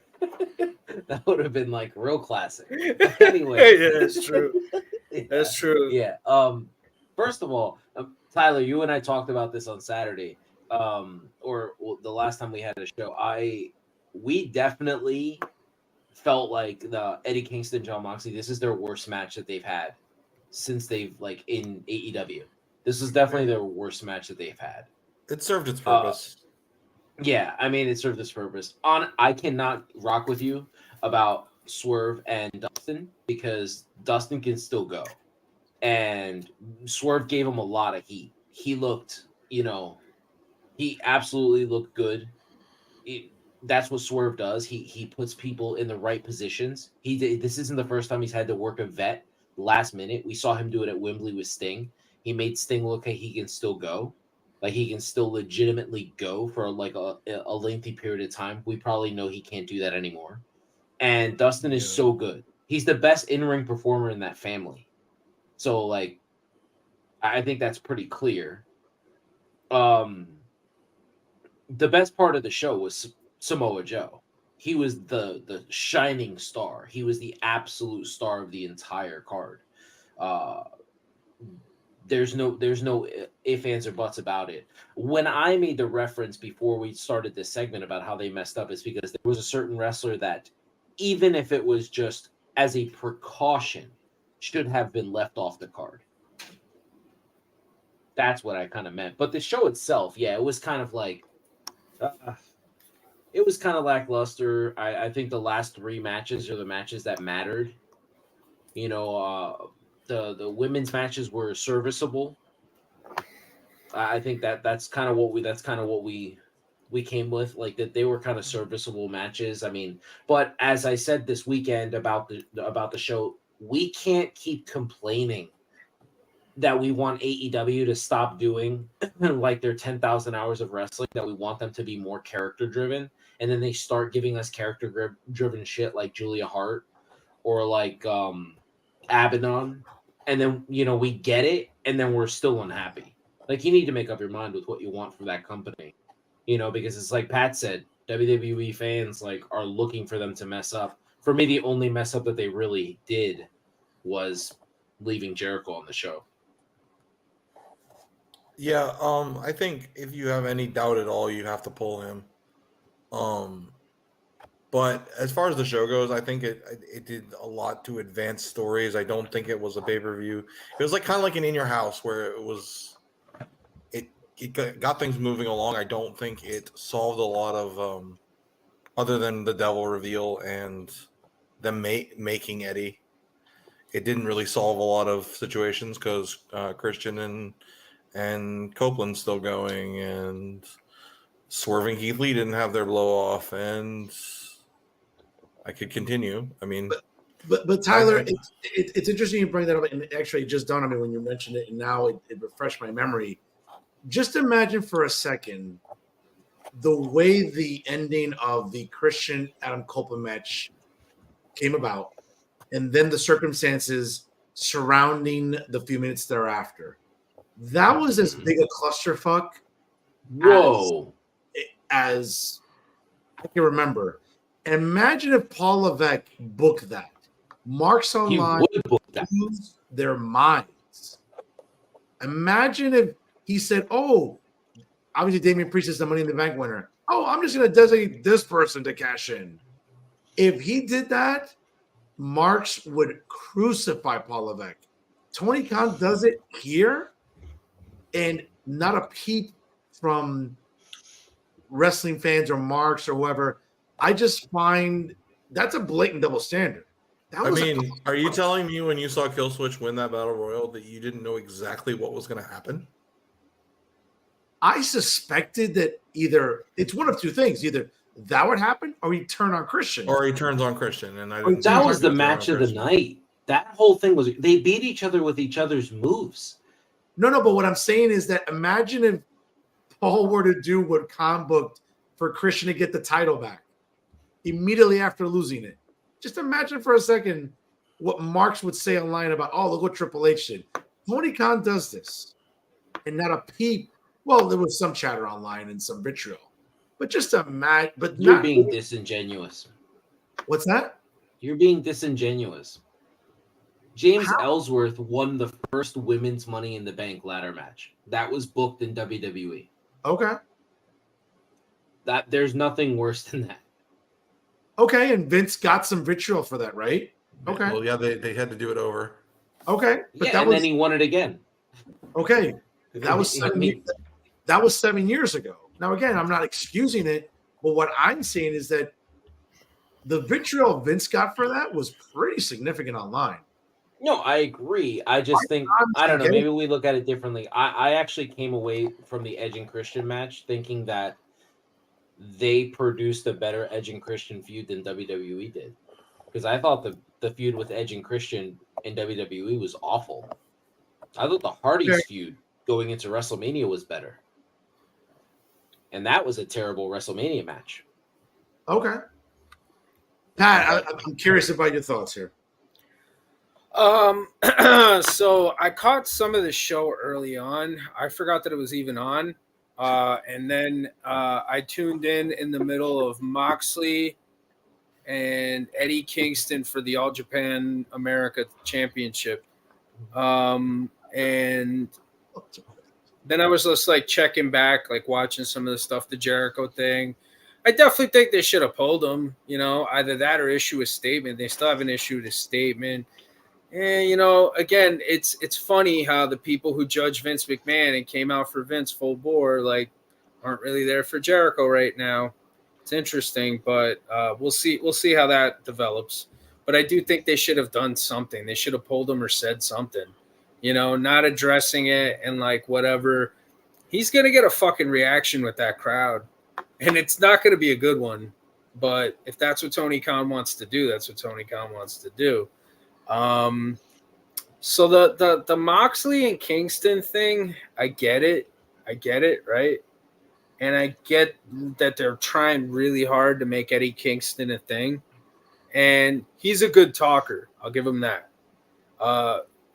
real classic. But anyway, Yeah, that's true. That's true. Yeah. First of all, Tyler, you and I talked about this on Saturday, or the last time we had a show. We definitely felt like the Eddie Kingston, John Moxley. This is their worst match that they've had since they've like in AEW. This is definitely their worst match that they've had. It served its purpose. Yeah, I mean, it served its purpose. I cannot rock with you about Swerve and Dustin because Dustin can still go. And Swerve gave him a lot of heat. He looked, he absolutely looked good. That's what Swerve does. He puts people in the right positions. This isn't the first time he's had to work a vet last minute. We saw him do it at Wembley with Sting. He made Sting look like he can still go. Like he can still legitimately go for like a lengthy period of time. We probably know he can't do that anymore. And Dustin is so good. He's the best in-ring performer in that family. So like, I think that's pretty clear. The best part of the show was Samoa Joe. He was the shining star. He was the absolute star of the entire card. There's no ifs, ands, or buts about it. When I made the reference before we started this segment about how they messed up, it's because there was a certain wrestler that, even if it was just as a precaution, should have been left off the card. That's what I kind of meant. But the show itself, yeah, it was kind of like, it was kind of lackluster. I think the last 3 matches are the matches that mattered. The women's matches were serviceable. I think that's kind of what we came with, like that they were kind of serviceable matches. I mean, but as I said this weekend about the show, we can't keep complaining that we want AEW to stop doing like their 10,000 hours of wrestling, that we want them to be more character driven, and then they start giving us character driven shit like Julia Hart or like Abaddon, and then we get it and then we're still unhappy. Like, you need to make up your mind with what you want from that company, because it's like Pat said, WWE fans like are looking for them to mess up. For me, the only mess up that they really did was leaving Jericho on the show. Yeah, I think if you have any doubt at all, you have to pull him. But as far as the show goes, I think it did a lot to advance stories. I don't think it was a pay-per-view. It was like kind of like an In Your House where it got things moving along. I don't think it solved a lot of other than the devil reveal and them making Eddie. It didn't really solve a lot of situations because Christian and Copeland's still going, and Swerving Keith Lee didn't have their blow off, and I could continue. I mean, but Tyler, it's interesting you bring that up, and actually it just dawned on me when you mentioned it, and now it refreshed my memory. Just imagine for a second the way the ending of the Christian Adam Copeland match came about, and then the circumstances surrounding the few minutes thereafter. That was as big a clusterfuck as I can remember. Imagine if Paul Levesque booked that. Marks Online lose their minds. Imagine if he said, "Oh, obviously Damian Priest is the Money in the Bank winner. Oh, I'm just going to designate this person to cash in." If he did that, Marks would crucify Paul Levesque. Tony Khan does it here, and not a peep from wrestling fans or Marks or whoever. I just find that's a blatant double standard. Are you telling me when you saw Killswitch win that Battle Royal that you didn't know exactly what was going to happen? I suspected that either it's one of two things: either that would happen, or he turned on Christian, And that was the match of the night. That whole thing was they beat each other with each other's moves. No, but what I'm saying is that imagine if Paul were to do what Khan booked for Christian to get the title back immediately after losing it. Just imagine for a second what Marks would say online about, oh, look what Triple H did. Tony Khan does this, and not a peep. Well, there was some chatter online and some vitriol, but just a mad. But You're not being disingenuous. What's that? You're being disingenuous. James How? Ellsworth won the first women's Money in the Bank ladder match. That was booked in WWE. Okay. That there's nothing worse than that. Okay, and Vince got some vitriol for that, right? Okay. Well, yeah, they had to do it over. Okay, but Yeah, that and was then he won it again. okay. That was I 7 mean- years, that was 7 years ago. Now, again, I'm not excusing it, but what I'm saying is that the vitriol Vince got for that was pretty significant online. No, I agree. I just think I don't know. Maybe we look at it differently. I actually came away from the Edge and Christian match thinking that they produced a better Edge and Christian feud than WWE did, because I thought the feud with Edge and Christian in WWE was awful. I thought the Hardys feud going into WrestleMania was better, and that was a terrible WrestleMania match. Okay. Pat, I'm curious about your thoughts here. So I caught some of the show early on. I forgot that it was even on. And then I tuned in the middle of Moxley and Eddie Kingston for the All Japan America Championship. And then I was just like checking back, like watching some of the stuff, the Jericho thing. I definitely think they should have pulled him, either that or issue a statement. They still haven't issued a statement. And, again, it's funny how the people who judge Vince McMahon and came out for Vince full bore, like, aren't really there for Jericho right now. It's interesting, but we'll see how that develops. But I do think they should have done something. They should have pulled him or said something, not addressing it and like whatever. He's going to get a fucking reaction with that crowd, and it's not going to be a good one. But if that's what Tony Khan wants to do, that's what Tony Khan wants to do. So the Moxley and Kingston thing, I get it, right? And I get that they're trying really hard to make Eddie Kingston a thing. And he's a good talker. I'll give him that.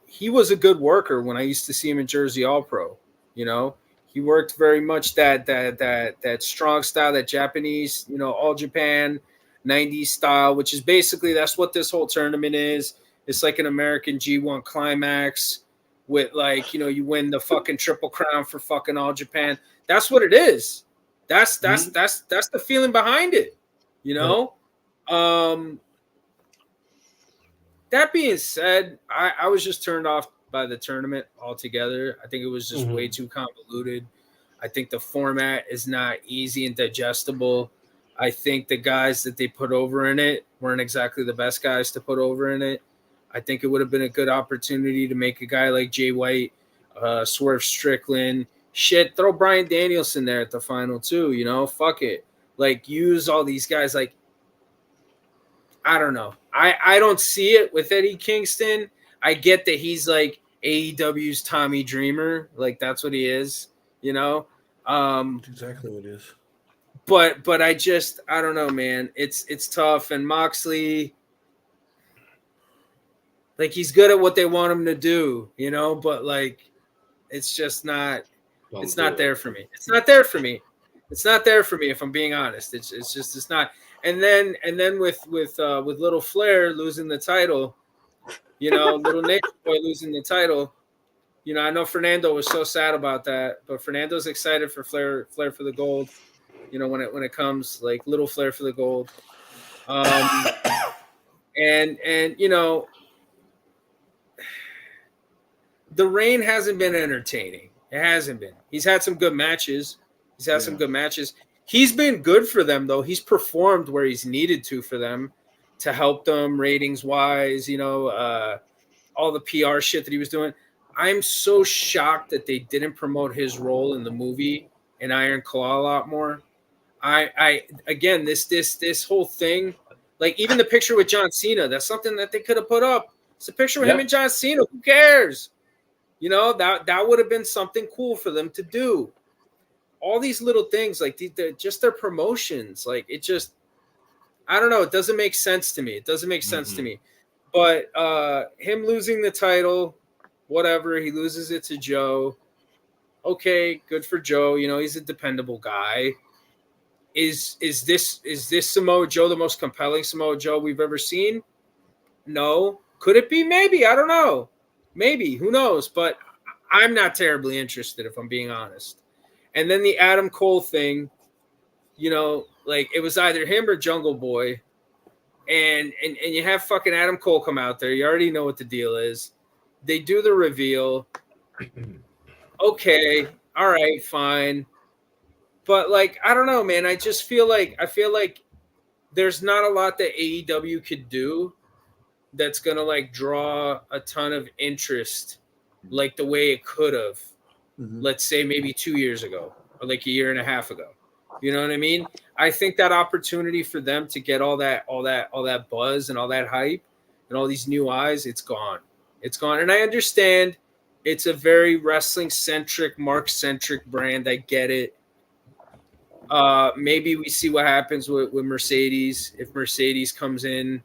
He was a good worker when I used to see him in Jersey All Pro. He worked very much that strong style, that Japanese, All Japan 90s style, which is basically that's what this whole tournament is. It's like an American G1 climax with like, you win the fucking Triple Crown for fucking All Japan. That's what it is. That's the feeling behind it, That being said, I was just turned off by the tournament altogether. I think it was just way too convoluted. I think the format is not easy and digestible. I think the guys that they put over in it weren't exactly the best guys to put over in it. I think it would have been a good opportunity to make a guy like Jay White, Swerve Strickland, throw Bryan Danielson there at the final too, fuck it. Like use all these guys. Like, I don't know. I don't see it with Eddie Kingston. I get that he's like AEW's Tommy Dreamer. Like that's what he is, That's exactly what it is. But I don't know, man. It's tough. And Moxley, like he's good at what they want him to do, but like it's just not there for me. It's not there for me. It's not there for me if I'm being honest. It's not. And then with Little Flair losing the title, Little Nature Boy losing the title, I know Fernando was so sad about that, but Fernando's excited for Flair for the gold, when it comes, like Little Flair for the gold. And the reign hasn't been entertaining. It hasn't been. He's had some good matches. He's been good for them, though. He's performed where he's needed to for them to help them ratings-wise, all the PR shit that he was doing. I'm so shocked that they didn't promote his role in the movie in Iron Claw a lot more. Again, this whole thing, like even the picture with John Cena, that's something that they could have put up. It's a picture of him and John Cena. Who cares? That would have been something cool for them to do. All these little things, like just their promotions, like it just, I don't know. It doesn't make sense to me. But him losing the title, whatever, he loses it to Joe. Okay, good for Joe. You know, he's a dependable guy. Is this Samoa Joe the most compelling Samoa Joe we've ever seen? No. Could it be? Maybe. I don't know. Maybe. Who knows? But I'm not terribly interested, if I'm being honest. And then the Adam Cole thing, you know, like it was either him or Jungle Boy. And you have fucking Adam Cole come out there. You already know what the deal is. They do the reveal. Okay. All right, fine. But like, I don't know, man. I feel like there's not a lot that AEW could do that's gonna like draw a ton of interest like the way it could have, let's say maybe 2 years ago or like a year and a half ago. You know what I mean? I think that opportunity for them to get all that buzz and all that hype and all these new eyes, it's gone. It's gone. And I understand it's a very wrestling centric, Mark centric brand. I get it. Maybe we see what happens with Mercedes. If Mercedes comes in,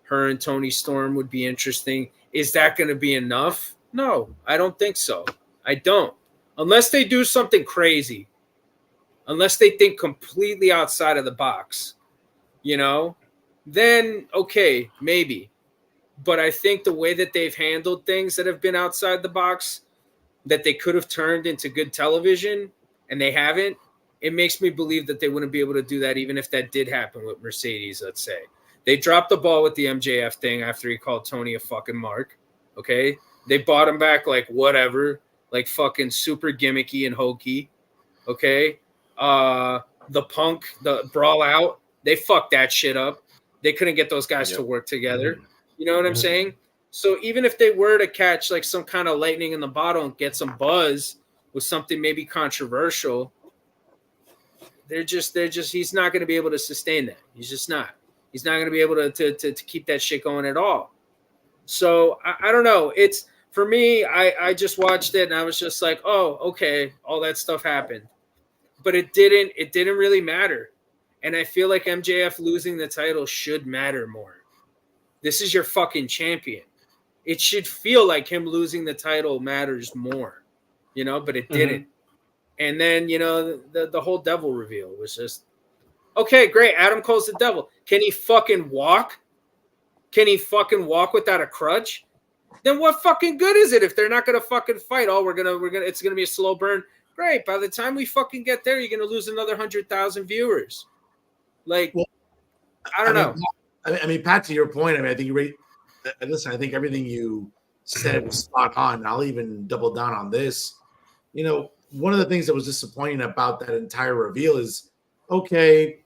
her and Tony Storm would be interesting. Is that going to be enough? No, I don't think so. I don't. Unless they do something crazy. Unless they think completely outside of the box, you know, then okay, maybe. But I think the way that they've handled things that have been outside the box that they could have turned into good television and they haven't, it makes me believe that they wouldn't be able to do that even if that did happen with Mercedes, let's say. They dropped the ball with the MJF thing after he called Tony a fucking mark, okay? They bought him back like whatever, like fucking super gimmicky and hokey, okay? The Punk, the Brawl Out, they fucked that shit up. They couldn't get those guys to work together. You know what I'm saying? So even if they were to catch like some kind of lightning in the bottle and get some buzz with something maybe controversial, they're just he's not going to be able to sustain that. He's just not. He's not going to be able to keep that shit going at all. So I don't know. It's for me, I just watched it and I was just like, oh, okay, all that stuff happened. But it didn't really matter. And I feel like MJF losing the title should matter more. This is your fucking champion. It should feel like him losing the title matters more, you know, but it didn't. And then, you know, the whole devil reveal was just, okay, great. Adam Cole's the devil. Can he fucking walk? Can he fucking walk without a crutch? Then what fucking good is it if they're not going to fucking fight? Oh, it's going to be a slow burn. Great. By the time we fucking get there, you're going to lose another 100,000 viewers. Like, well, I don't know. I mean, Pat, to your point, I mean, I think listen, I think everything you said was spot on. I'll even double down on this. You know, one of the things that was disappointing about that entire reveal is, okay,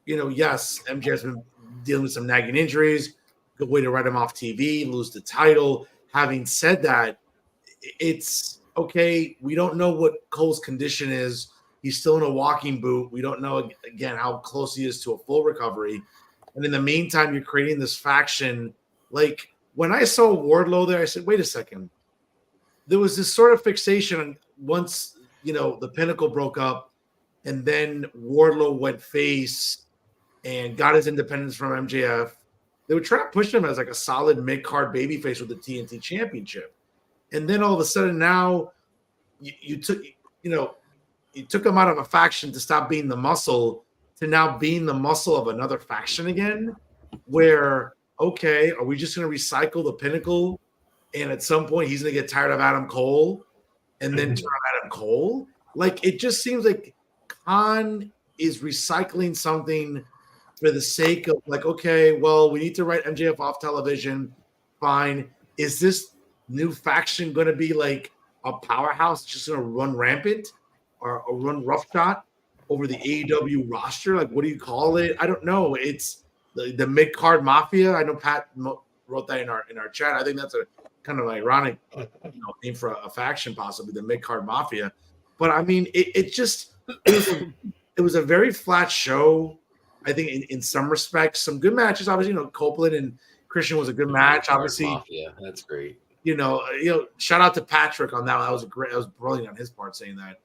you know, yes, MJF's been dealing with some nagging injuries. Good way to write him off TV, lose the title. Having said that, it's okay. We don't know what Cole's condition is. He's still in a walking boot. We don't know, again, how close he is to a full recovery. And in the meantime, you're creating this faction. Like, when I saw Wardlow there, I said, wait a second. There was this sort of fixation once, you know, the Pinnacle broke up and then Wardlow went face and got his independence from MJF. They would try to push him as like a solid mid-card babyface with the TNT Championship. And then all of a sudden now you took him out of a faction to stop being the muscle to now being the muscle of another faction again, where, okay, are we just going to recycle the Pinnacle and at some point he's going to get tired of Adam Cole and then turn on Adam Cole? Like, it just seems like Khan is recycling something for the sake of like, okay, well, we need to write MJF off television. Fine. Is this new faction going to be like a powerhouse just going to run rampant or run roughshod over the AEW roster? Like, what do you call it? I don't know. It's the mid-card mafia. I know Pat wrote that in our chat. I think that's a kind of ironic name for a faction, possibly the mid-card mafia. But I mean, it was a very flat show. I think in some respects, some good matches. Obviously, you know, Copeland and Christian was a good match. Obviously, yeah, that's great. You know, shout out to Patrick on that. That was brilliant on his part saying that.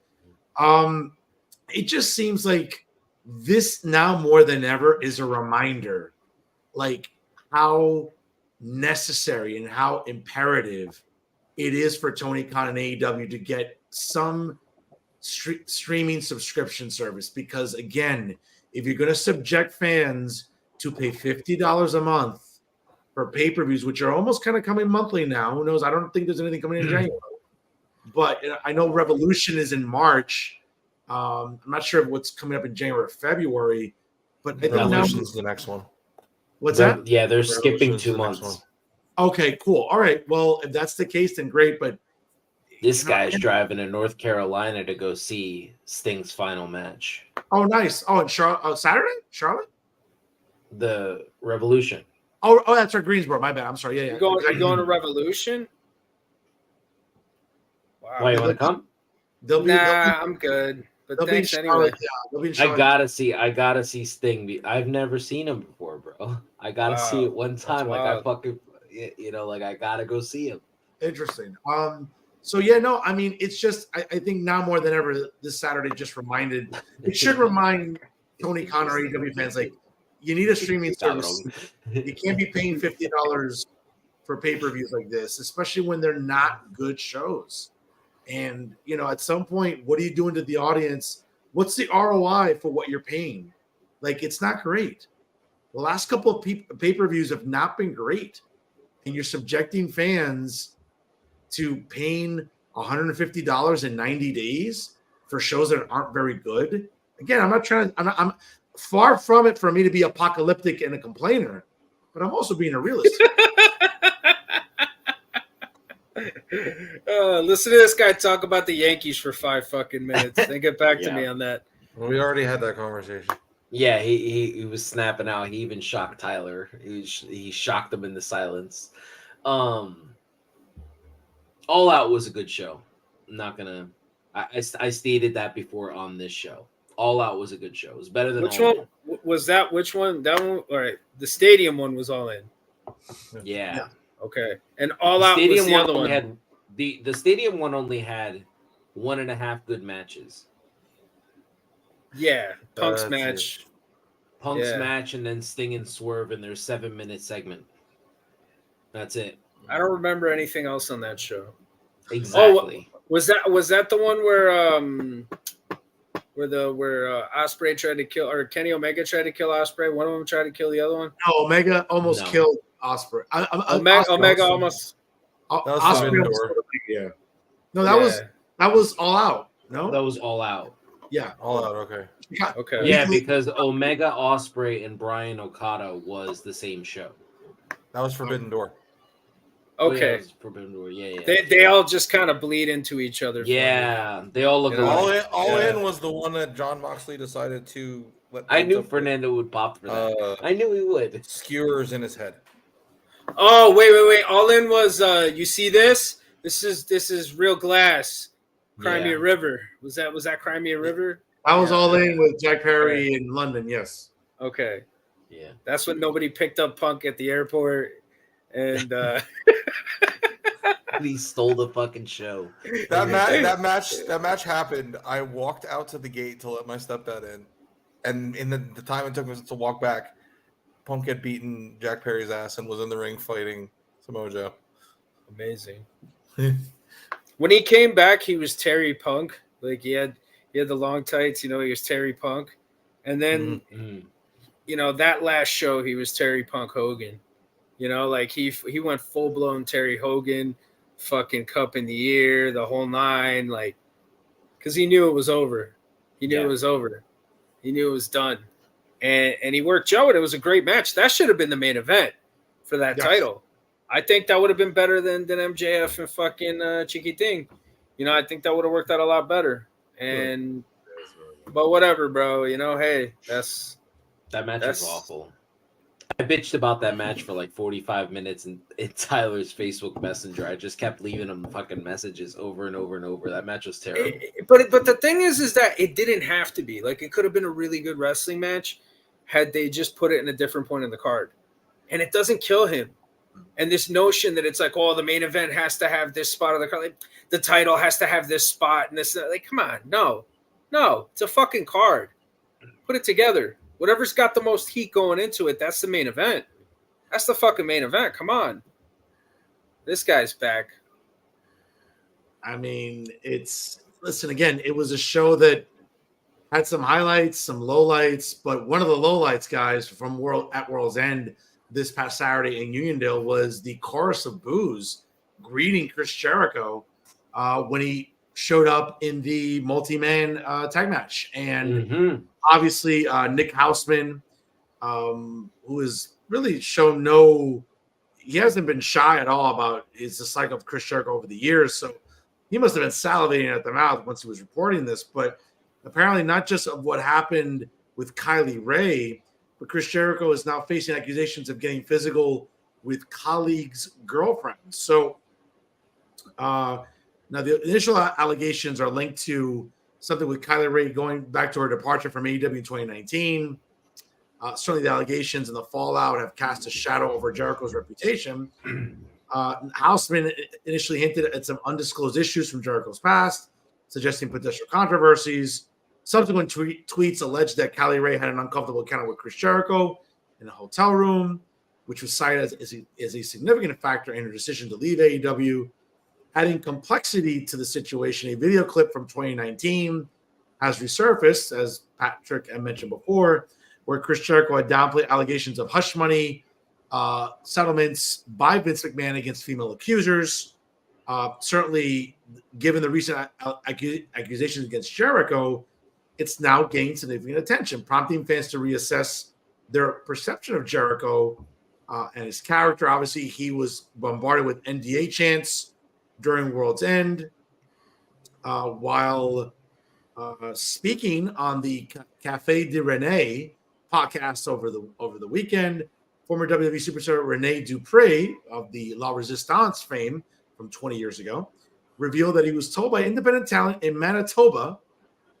It just seems like this now more than ever is a reminder, like how necessary and how imperative it is for Tony Khan and AEW to get some streaming subscription service, because again, if you're going to subject fans to pay $50 a month for pay-per-views, which are almost kind of coming monthly now, who knows? I don't think there's anything coming in January, but I know Revolution is in March. I'm not sure what's coming up in January or February, but I think Revolution's the next one. What's that? Yeah, they're skipping Revolution's 2 the next months. Okay, cool. All right. Well, if that's the case, then great. But This guy's driving to North Carolina to go see Sting's final match. Oh, nice. Oh, and Saturday? Charlotte? The Revolution. Oh, that's our Greensboro. My bad. I'm sorry. Yeah. You going to Revolution? Wow. Why, you want to come? I'm good. But thanks anyway. I gotta see Sting. I've never seen him before, bro. I gotta see it one time. Like I fucking, like I gotta go see him. Interesting. So yeah, no, I mean, it's just I think now more than ever this Saturday it should remind Tony Khan or AEW fans, like, you need a streaming service. You can't be paying $50 for pay-per-views like this, especially when they're not good shows. And at some point, what are you doing to the audience? What's the ROI for what you're paying? Like, it's not great. The last couple of pay-per-views have not been great, and you're subjecting fans to paying $150 in 90 days for shows that aren't very good. Again, I'm far from it for me to be apocalyptic and a complainer, but I'm also being a realist. Listen to this guy talk about the Yankees for 5 fucking minutes. Then get back to me on that. We already had that conversation. Yeah, he was snapping out. He even shocked Tyler. He shocked him in the silence. All Out was a good show. I'm not gonna. I stated that before on this show. All Out was a good show. It was better than which All one in. Was that? Which one? That one. All right. The stadium one was All In. Yeah. Okay. And All Out was the other one. The stadium one only had 1.5 good matches. Yeah, Punk's match. Punk's match, and then Sting and Swerve in their 7-minute segment. That's it. I don't remember anything else on that show. Exactly. Oh, was that the one where Ospreay tried to kill, or Kenny Omega tried to kill Ospreay? One of them tried to kill the other one. No, Omega almost killed Ospreay. Omega almost. That was Forbidden Door. Yeah. No, that was All Out. No, that was All Out. Yeah, All Out. Okay. Okay. Yeah, because Omega, Ospreay, and Brian Okada was the same show. That was Forbidden Door. Okay. Oh, Forbidden Door. Yeah. They all just kind of bleed into each other. Yeah, they all look alike. All In was the one that John Moxley decided to let. I knew Fernando would pop for that. I knew he would. Skewers in his head. Oh, wait. All In was you see this? This is real glass. Crimea River. Was that Crimea River? I was All In with Jack Perry in London, yes. Okay. Yeah. That's when nobody picked up Punk at the airport, and he stole the fucking show. That match happened. I walked out to the gate to let my stepdad in, and in the time it took us to walk back, Punk had beaten Jack Perry's ass and was in the ring fighting Samoa Joe. Amazing. When he came back, he was Terry Punk. Like he had the long tights. He was Terry Punk, and then that last show he was Terry Punk Hogan. Like he went full blown Terry Hogan, fucking cup in the ear, the whole nine. Like, because he knew it was over. He knew it was over. He knew it was done, and he worked Joe, and it was a great match. That should have been the main event for that title. I think that would have been better than MJF and fucking Chiquitín. I think that would have worked out a lot better. But whatever, bro. Hey, that match was awful. I bitched about that match for like 45 minutes in Tyler's Facebook Messenger. I just kept leaving him fucking messages over and over and over. That match was terrible. But the thing is that it didn't have to be. Like, it could have been a really good wrestling match had they just put it in a different point in the card. And it doesn't kill him. And this notion that it's like, the main event has to have this spot on the card. Like, the title has to have this spot and this. Like, come on. No, it's a fucking card. Put it together. Whatever's got the most heat going into it, that's the main event. That's the fucking main event. Come on. This guy's back. I mean, listen, again, it was a show that had some highlights, some lowlights, but one of the lowlights, guys, from World's End this past Saturday in Uniondale was the chorus of boos greeting Chris Jericho when he showed up in the multi-man tag match. And obviously Nick Houseman, who has really shown he hasn't been shy at all about his dislike of Chris Jericho over the years. So he must have been salivating at the mouth once he was reporting this. But apparently not just of what happened with Kylie Ray, but Chris Jericho is now facing accusations of getting physical with colleagues' girlfriends. So now the initial allegations are linked to something with Kylie Ray going back to her departure from AEW in 2019. Certainly the allegations and the fallout have cast a shadow over Jericho's reputation. Houseman initially hinted at some undisclosed issues from Jericho's past, suggesting potential controversies. Subsequent tweets alleged that Kylie Ray had an uncomfortable encounter with Chris Jericho in a hotel room, which was cited as a significant factor in her decision to leave AEW. Adding complexity to the situation, a video clip from 2019 has resurfaced, as Patrick had mentioned before, where Chris Jericho had downplayed allegations of hush money settlements by Vince McMahon against female accusers. Certainly, given the recent accusations against Jericho, it's now gained significant attention, prompting fans to reassess their perception of Jericho and his character. Obviously, he was bombarded with NDA chants during World's End while speaking on the Café de Renee podcast over the weekend. Former WWE superstar Rene Dupree of the La Resistance fame from 20 years ago revealed that he was told by independent talent in Manitoba,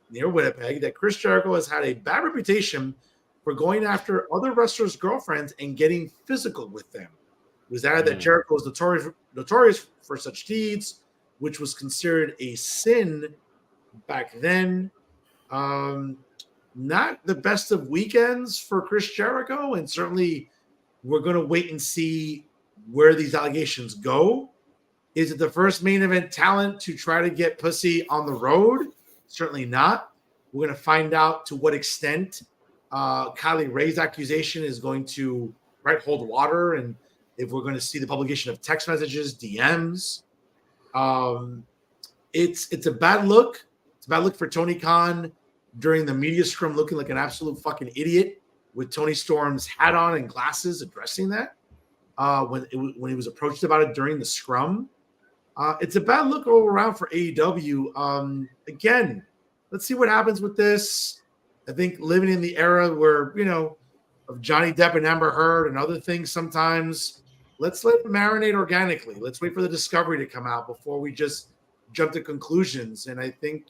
near Winnipeg, that Chris Jericho has had a bad reputation for going after other wrestlers' girlfriends and getting physical with them. It was added that Jericho was notorious for such deeds, which was considered a sin back then. Not the best of weekends for Chris Jericho, and certainly we're going to wait and see where these allegations go. Is it the first main event talent to try to get pussy on the road? Certainly not. We're going to find out to what extent Kylie Ray's accusation is going to hold water, and if we're going to see the publication of text messages, DMs. It's a bad look. It's a bad look for Tony Khan during the media scrum, looking like an absolute fucking idiot with Tony Storm's hat on and glasses, addressing that when he was approached about it during the scrum. It's a bad look all around for AEW. Again, let's see what happens with this. I think living in the era where, of Johnny Depp and Amber Heard and other things sometimes, let's let it marinate organically. Let's wait for the discovery to come out before we just jump to conclusions. And I think,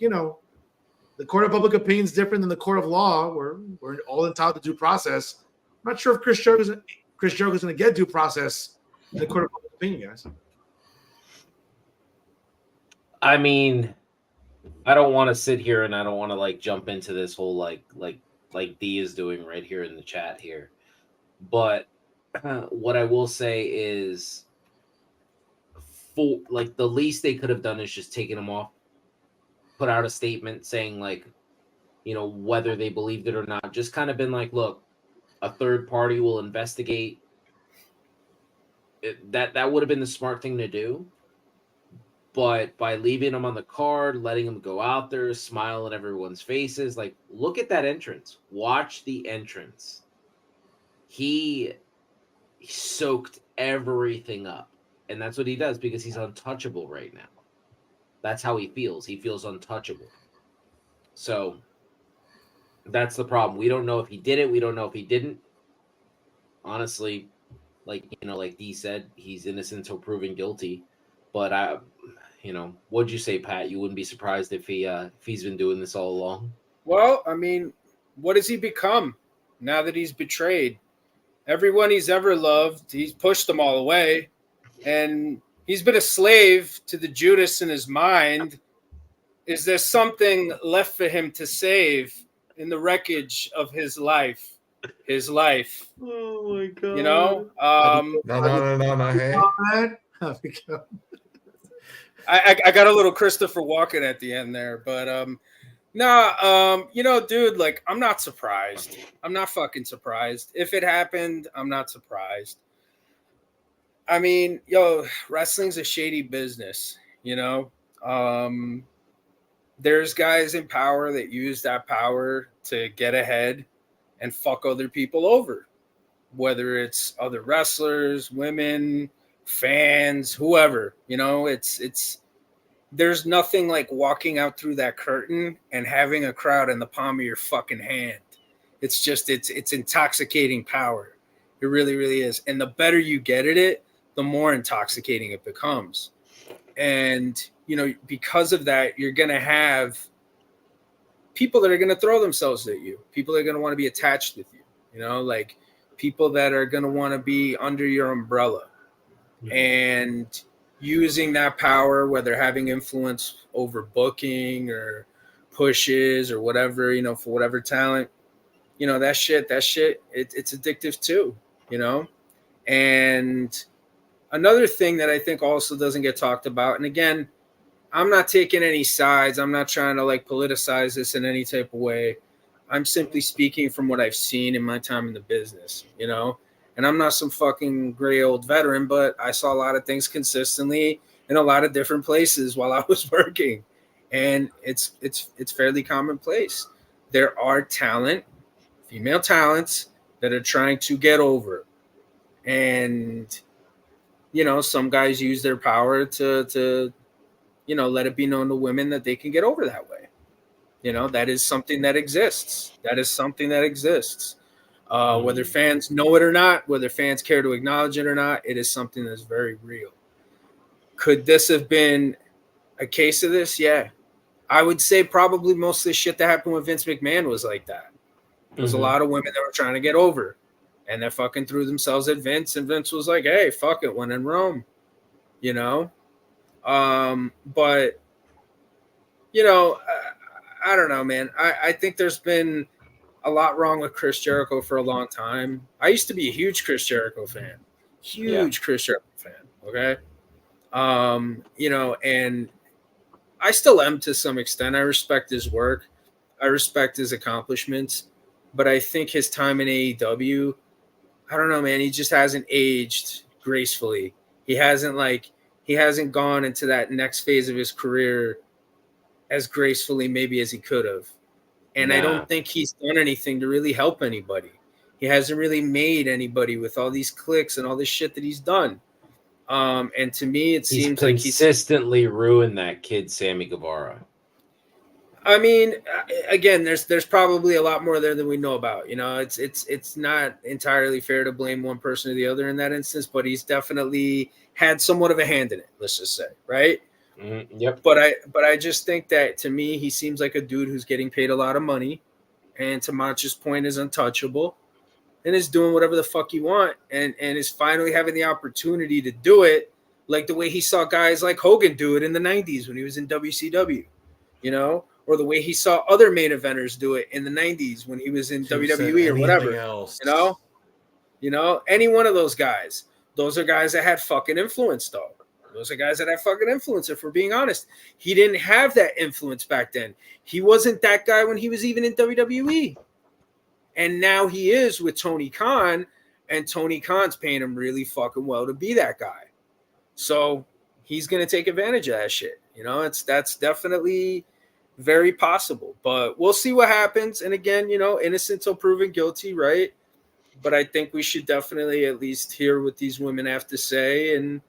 the court of public opinion is different than the court of law. We're all entitled to due process. I'm not sure if Chris Jericho's going to get due process in the court of public opinion, guys. I mean, I don't want to sit here and I don't want to jump into this whole like D is doing right here in the chat here. But what I will say is, the least they could have done is just taken him off, put out a statement saying whether they believed it or not. Just kind of been like, look, a third party will investigate. That would have been the smart thing to do. But by leaving him on the card, letting him go out there, smile in everyone's faces, look at that entrance. Watch the entrance. He soaked everything up. And that's what he does because he's untouchable right now. That's how he feels. He feels untouchable. So that's the problem. We don't know if he did it. We don't know if he didn't. Honestly, like Dee said, he's innocent until proven guilty. But what'd you say, Pat? You wouldn't be surprised if he's been doing this all along. Well, I mean, what has he become now that he's betrayed? Everyone he's ever loved, he's pushed them all away, and he's been a slave to the Judas in his mind. Is there something left for him to save in the wreckage of his life? his life. Oh my god! You know, No, hey. I got a little Christopher Walken at the end there, but you know, dude, like I'm not surprised. I'm not fucking surprised. If it happened, I'm not surprised. I mean, yo, wrestling's a shady business, you know. There's guys in power that use that power to get ahead and fuck other people over, whether it's other wrestlers, women, fans, whoever. You know, it's there's nothing like walking out through that curtain and having a crowd in the palm of your fucking hand. It's just it's intoxicating power. It really, really is. And the better you get at it, the more intoxicating it becomes. And you know, because of that, you're gonna have people that are gonna throw themselves at you. People that are gonna want to be attached with you. You know, like people that are gonna want to be under your umbrella. Mm-hmm. And using that power, whether having influence over booking or pushes or whatever, you know, for whatever talent, you know, that shit, it's addictive too, you know? And another thing that I think also doesn't get talked about, and again, I'm not taking any sides. I'm not trying to like politicize this in any type of way. I'm simply speaking from what I've seen in my time in the business, you know? And I'm not some fucking gray old veteran, but I saw a lot of things consistently in a lot of different places while I was working. And it's fairly commonplace. There are female talents that are trying to get over. And, you know, some guys use their power to you know, let it be known to women that they can get over that way. You know, that is something that exists. Whether fans know it or not, whether fans care to acknowledge it or not, it is something that's very real. Could this have been a case of this? Yeah. I would say probably most of the shit that happened with Vince McMahon was like that. There's a lot of women that were trying to get over, and they fucking threw themselves at Vince, and Vince was like, hey, fuck it, when in Rome. You know? But, you know, I don't know, man. I think there's been a lot wrong with Chris Jericho for a long time. I used to be a huge Chris Jericho fan. Chris Jericho fan, okay? You know, and I still am to some extent. I respect his work. I respect his accomplishments. But I think his time in AEW, I don't know, man, he just hasn't aged gracefully. He hasn't gone into that next phase of his career as gracefully maybe as he could have. And I don't think he's done anything to really help anybody. He hasn't really made anybody with all these clicks and all this shit that he's done. And to me, it seems like he's consistently ruined that kid, Sammy Guevara. I mean, again, there's probably a lot more there than we know about. You know, it's not entirely fair to blame one person or the other in that instance, but he's definitely had somewhat of a hand in it. Let's just say, right? Yep. But I just think that to me, he seems like a dude who's getting paid a lot of money, and to Macho's point, is untouchable, and is doing whatever the fuck you want, and is finally having the opportunity to do it, like the way he saw guys like Hogan do it in the '90s when he was in WCW, you know, or the way he saw other main eventers do it in the '90s when he was in WWE or whatever. You know, any one of those guys. Those are guys that had fucking influence, though. Those are guys that have fucking influence, if we're being honest. He didn't have that influence back then. He wasn't that guy when he was even in WWE. And now he is with Tony Khan, and Tony Khan's paying him really fucking well to be that guy. So he's going to take advantage of that shit. You know, that's definitely very possible. But we'll see what happens. And again, you know, innocent till proven guilty, right? But I think we should definitely at least hear what these women have to say, and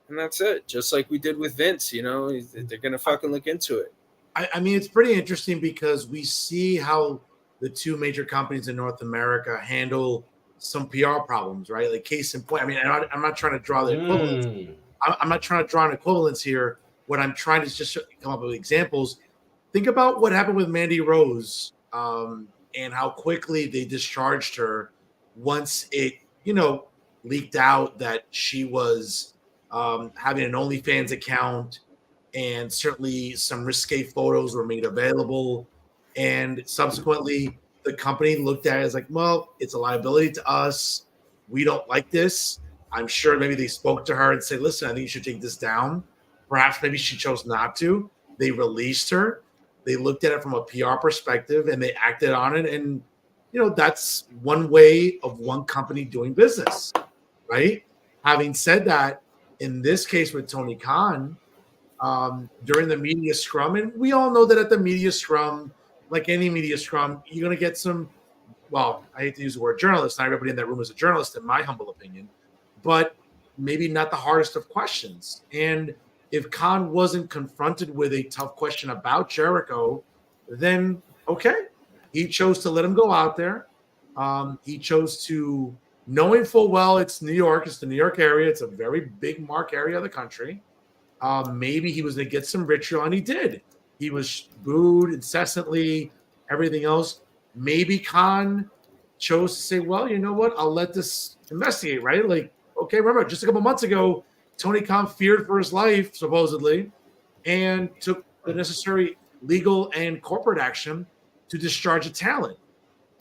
that's it. Just like we did with Vince, you know, they're going to fucking look into it. I mean, it's pretty interesting because we see how the two major companies in North America handle some PR problems, right? Like case in point. I mean, I'm not trying to draw the equivalence. I'm not trying to draw an equivalence here. What I'm trying to just come up with examples. Think about what happened with Mandy Rose and how quickly they discharged her once it, you know, leaked out that she was having an OnlyFans account, and certainly some risque photos were made available. And subsequently, the company looked at it as like, well, it's a liability to us. We don't like this. I'm sure maybe they spoke to her and said, listen, I think you should take this down. Perhaps maybe she chose not to. They released her. They looked at it from a PR perspective and they acted on it. And, that's one way of one company doing business, right? Having said that, in this case with Tony Khan, during the media scrum, and we all know that at the media scrum, like any media scrum, you're going to get some, well, I hate to use the word journalist. Not everybody in that room is a journalist, in my humble opinion, but maybe not the hardest of questions. And if Khan wasn't confronted with a tough question about Jericho, then okay, he chose to let him go out there. He chose to, knowing full well it's New York, it's the New York area, it's a very big mark area of the country. Maybe he was going to get some vitriol, and he did. He was booed incessantly, everything else. Maybe Khan chose to say, well, you know what? I'll let this investigate, right? Like, okay, remember, just a couple months ago, Tony Khan feared for his life, supposedly, and took the necessary legal and corporate action to discharge a talent.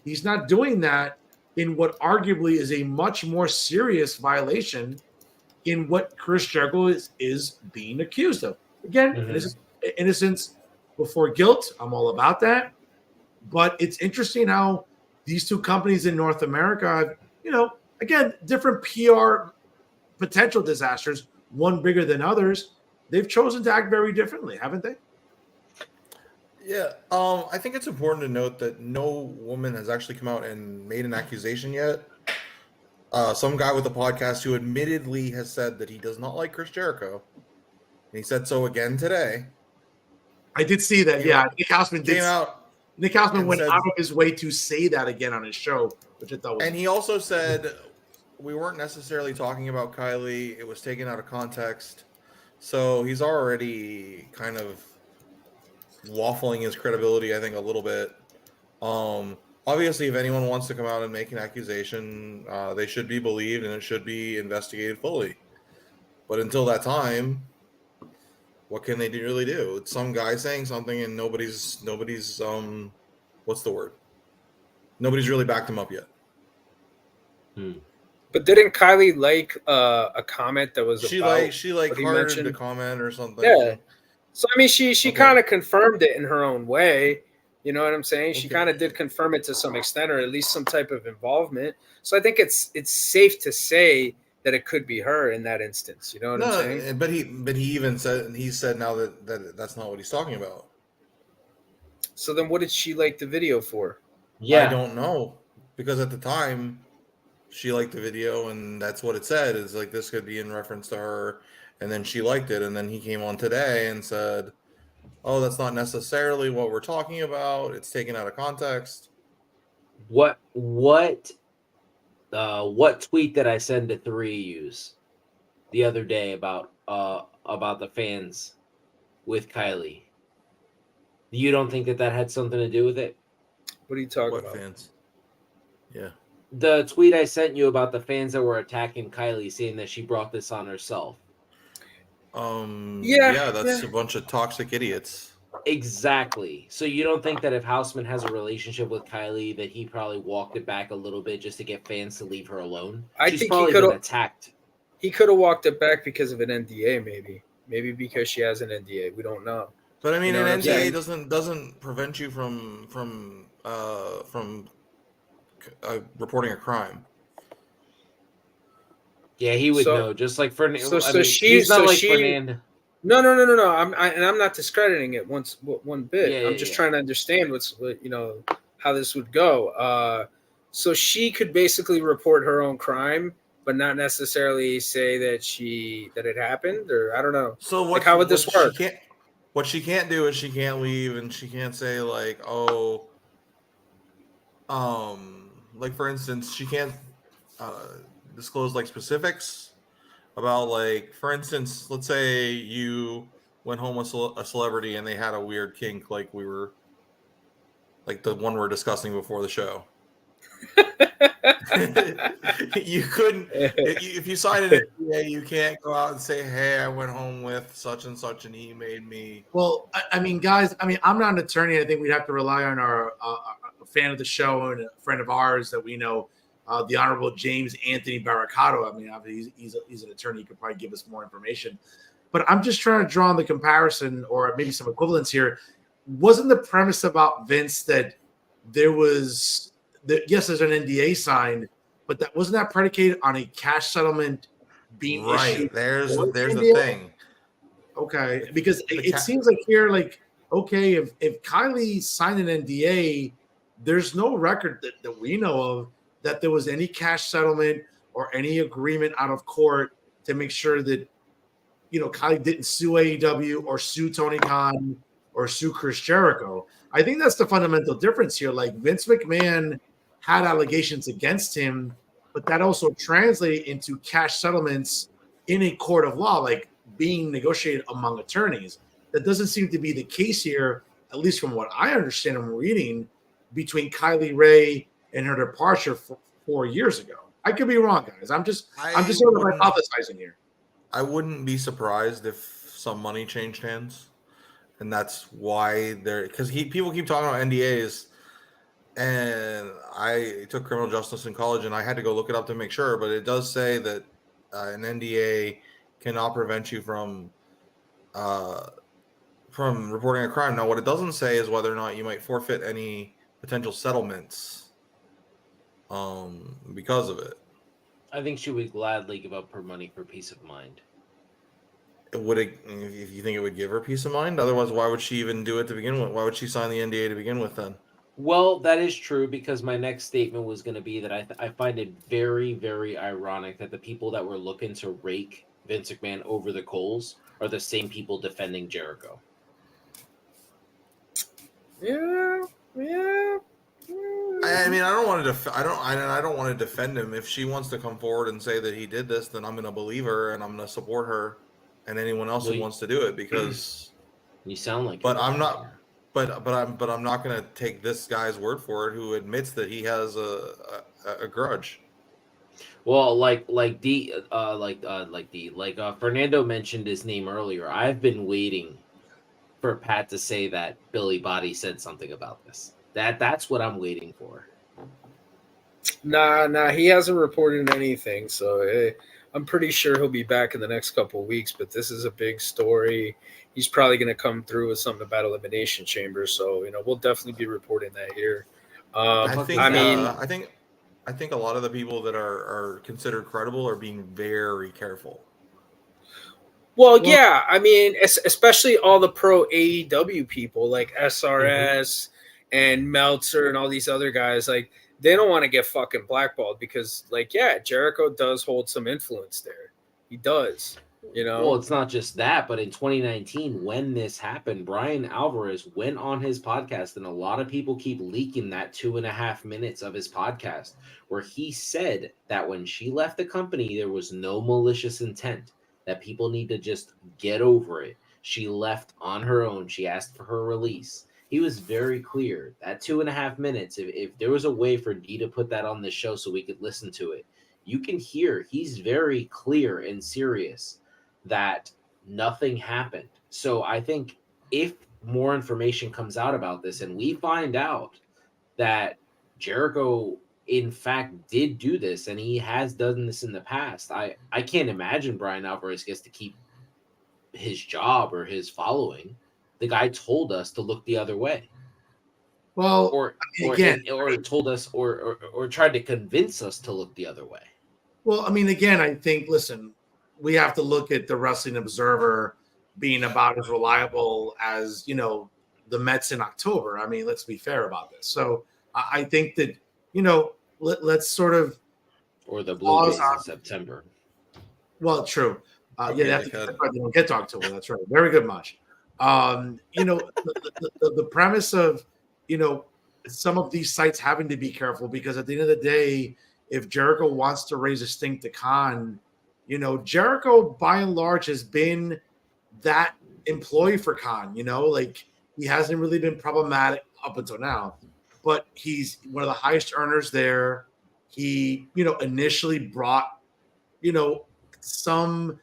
He's not doing that in what arguably is a much more serious violation in what Chris Jericho is being accused of. Again, innocence before guilt. I'm all about that. But it's interesting how these two companies in North America have, again, different PR potential disasters, one bigger than others. They've chosen to act very differently, haven't they? Yeah, I think it's important to note that no woman has actually come out and made an accusation yet. Some guy with a podcast who admittedly has said that he does not like Chris Jericho, and he said so again today. I did see that. Nick Hausman came out. Nick Hausman went out of his way to say that again on his show, which I thought was. And he also said we weren't necessarily talking about Kylie; it was taken out of context. So he's already kind of waffling his credibility, I think, a little bit. Obviously, if anyone wants to come out and make an accusation, they should be believed and it should be investigated fully. But until that time, what can they really do? It's some guy saying something and nobody's what's the word? Nobody's really backed him up yet. But didn't Kylie like a comment that was she hearted the comment or something? Yeah. So I mean, she kind of confirmed it in her own way. You know what I'm saying? She kind of did confirm it to some extent, or at least some type of involvement. So I think it's safe to say that it could be her in that instance. You know what I'm saying? But he even said now that that's not what he's talking about. So then, what did she like the video for? Yeah, I don't know, because at the time she liked the video and that's what it said. Is like this could be in reference to her, and then she liked it, and then he came on today and said, oh, that's not necessarily what we're talking about. It's taken out of context. What tweet did I send to 3 use the other day about the fans with Kylie? You don't think that had something to do with it? What are you talking about? What fans? Yeah. The tweet I sent you about the fans that were attacking Kylie, saying that she brought this on herself. That's a bunch of toxic idiots. Exactly. So you don't think that if Hausman has a relationship with Kylie, that he probably walked it back a little bit just to get fans to leave her alone? She's think probably been attacked. He could have walked it back because of an NDA, maybe because she has an NDA. We don't know. But I mean, an NDA doesn't prevent you from reporting a crime. Yeah, he would know. Just like Fernando. She's not like Fernando. No. I'm not discrediting it one bit. I'm just trying to understand how this would go. So she could basically report her own crime, but not necessarily say that it happened, or I don't know. So how would this work? What she can't do is she can't leave, and she can't say like, like for instance, she can't disclose like specifics about, like, for instance, let's say you went home with a celebrity and they had a weird kink, like the one we're discussing before the show. You couldn't, if you signed an NDA, you can't go out and say, hey, I went home with such and such and he made me. Well, I mean, guys, I'm not an attorney. I think we'd have to rely on our fan of the show and a friend of ours that we know, the Honorable James Anthony Barracato. I mean, obviously he's an attorney. He could probably give us more information. But I'm just trying to draw on the comparison or maybe some equivalence here. Wasn't the premise about Vince that there was yes, there's an NDA signed, but that wasn't that predicated on a cash settlement being issued? There's for the thing. Okay, because it seems like here, like, okay, if Kylie signed an NDA, there's no record that we know of that there was any cash settlement or any agreement out of court to make sure that, you know, Kylie didn't sue AEW or sue Tony Khan or sue Chris Jericho. I think that's the fundamental difference here. Like, Vince McMahon had allegations against him, but that also translated into cash settlements in a court of law, like being negotiated among attorneys. That doesn't seem to be the case here, at least from what I understand and reading, between Kylie Ray and her departure 4 years ago. I could be wrong, guys. I'm just sort of hypothesizing here. I wouldn't be surprised if some money changed hands, and that's why because people keep talking about NDAs, and I took criminal justice in college, and I had to go look it up to make sure, but it does say that an NDA cannot prevent you from reporting a crime. Now, what it doesn't say is whether or not you might forfeit any potential settlements because of it. I think she would gladly give up her money for peace of mind. If you think it would give her peace of mind? Otherwise, why would she even do it to begin with? Why would she sign the NDA to begin with then? Well, that is true, because my next statement was going to be that I find it very, very ironic that the people that were looking to rake Vince McMahon over the coals are the same people defending Jericho. Yeah. I mean, I don't want to defend him. If she wants to come forward and say that he did this, then I'm going to believe her and I'm going to support her and anyone else who wants to do it, because you sound like. But I'm not. But I'm not going to take this guy's word for it, who admits that he has a grudge. Well, Fernando mentioned his name earlier. I've been waiting for Pat to say that Billy Body said something about this. That's what I'm waiting for. Nah, he hasn't reported anything, so I'm pretty sure he'll be back in the next couple of weeks. But this is a big story. He's probably going to come through with something about Elimination Chamber, so we'll definitely be reporting that here. I think a lot of the people that are considered credible are being very careful. Well, yeah, I mean, especially all the pro AEW people like SRS and Meltzer and all these other guys, like, they don't want to get fucking blackballed because, like, yeah, Jericho does hold some influence there. He does, Well, it's not just that, but in 2019, when this happened, Brian Alvarez went on his podcast, and a lot of people keep leaking that 2.5 minutes of his podcast where he said that when she left the company, there was no malicious intent, that people need to just get over it. She left on her own. She asked for her release. He was very clear. That 2.5 minutes, if there was a way for D to put that on the show so we could listen to it, you can hear he's very clear and serious that nothing happened. So I think if more information comes out about this and we find out that Jericho in fact did do this and he has done this in the past, I can't imagine Brian Alvarez gets to keep his job or his following. The guy told us to look the other way. Well, or told us or tried to convince us to look the other way. Well, I mean, again, I think, listen, we have to look at the Wrestling Observer being about as reliable as, the Mets in October. I mean, let's be fair about this. So I think that, let's sort of. Or the Blue Jays in September. Well, true. They don't get to October. That's right. Very good, Macho. The premise of, some of these sites having to be careful, because at the end of the day, if Jericho wants to raise a stink to Khan, Jericho by and large has been that employee for Khan, like he hasn't really been problematic up until now, but he's one of the highest earners there. He, initially brought, some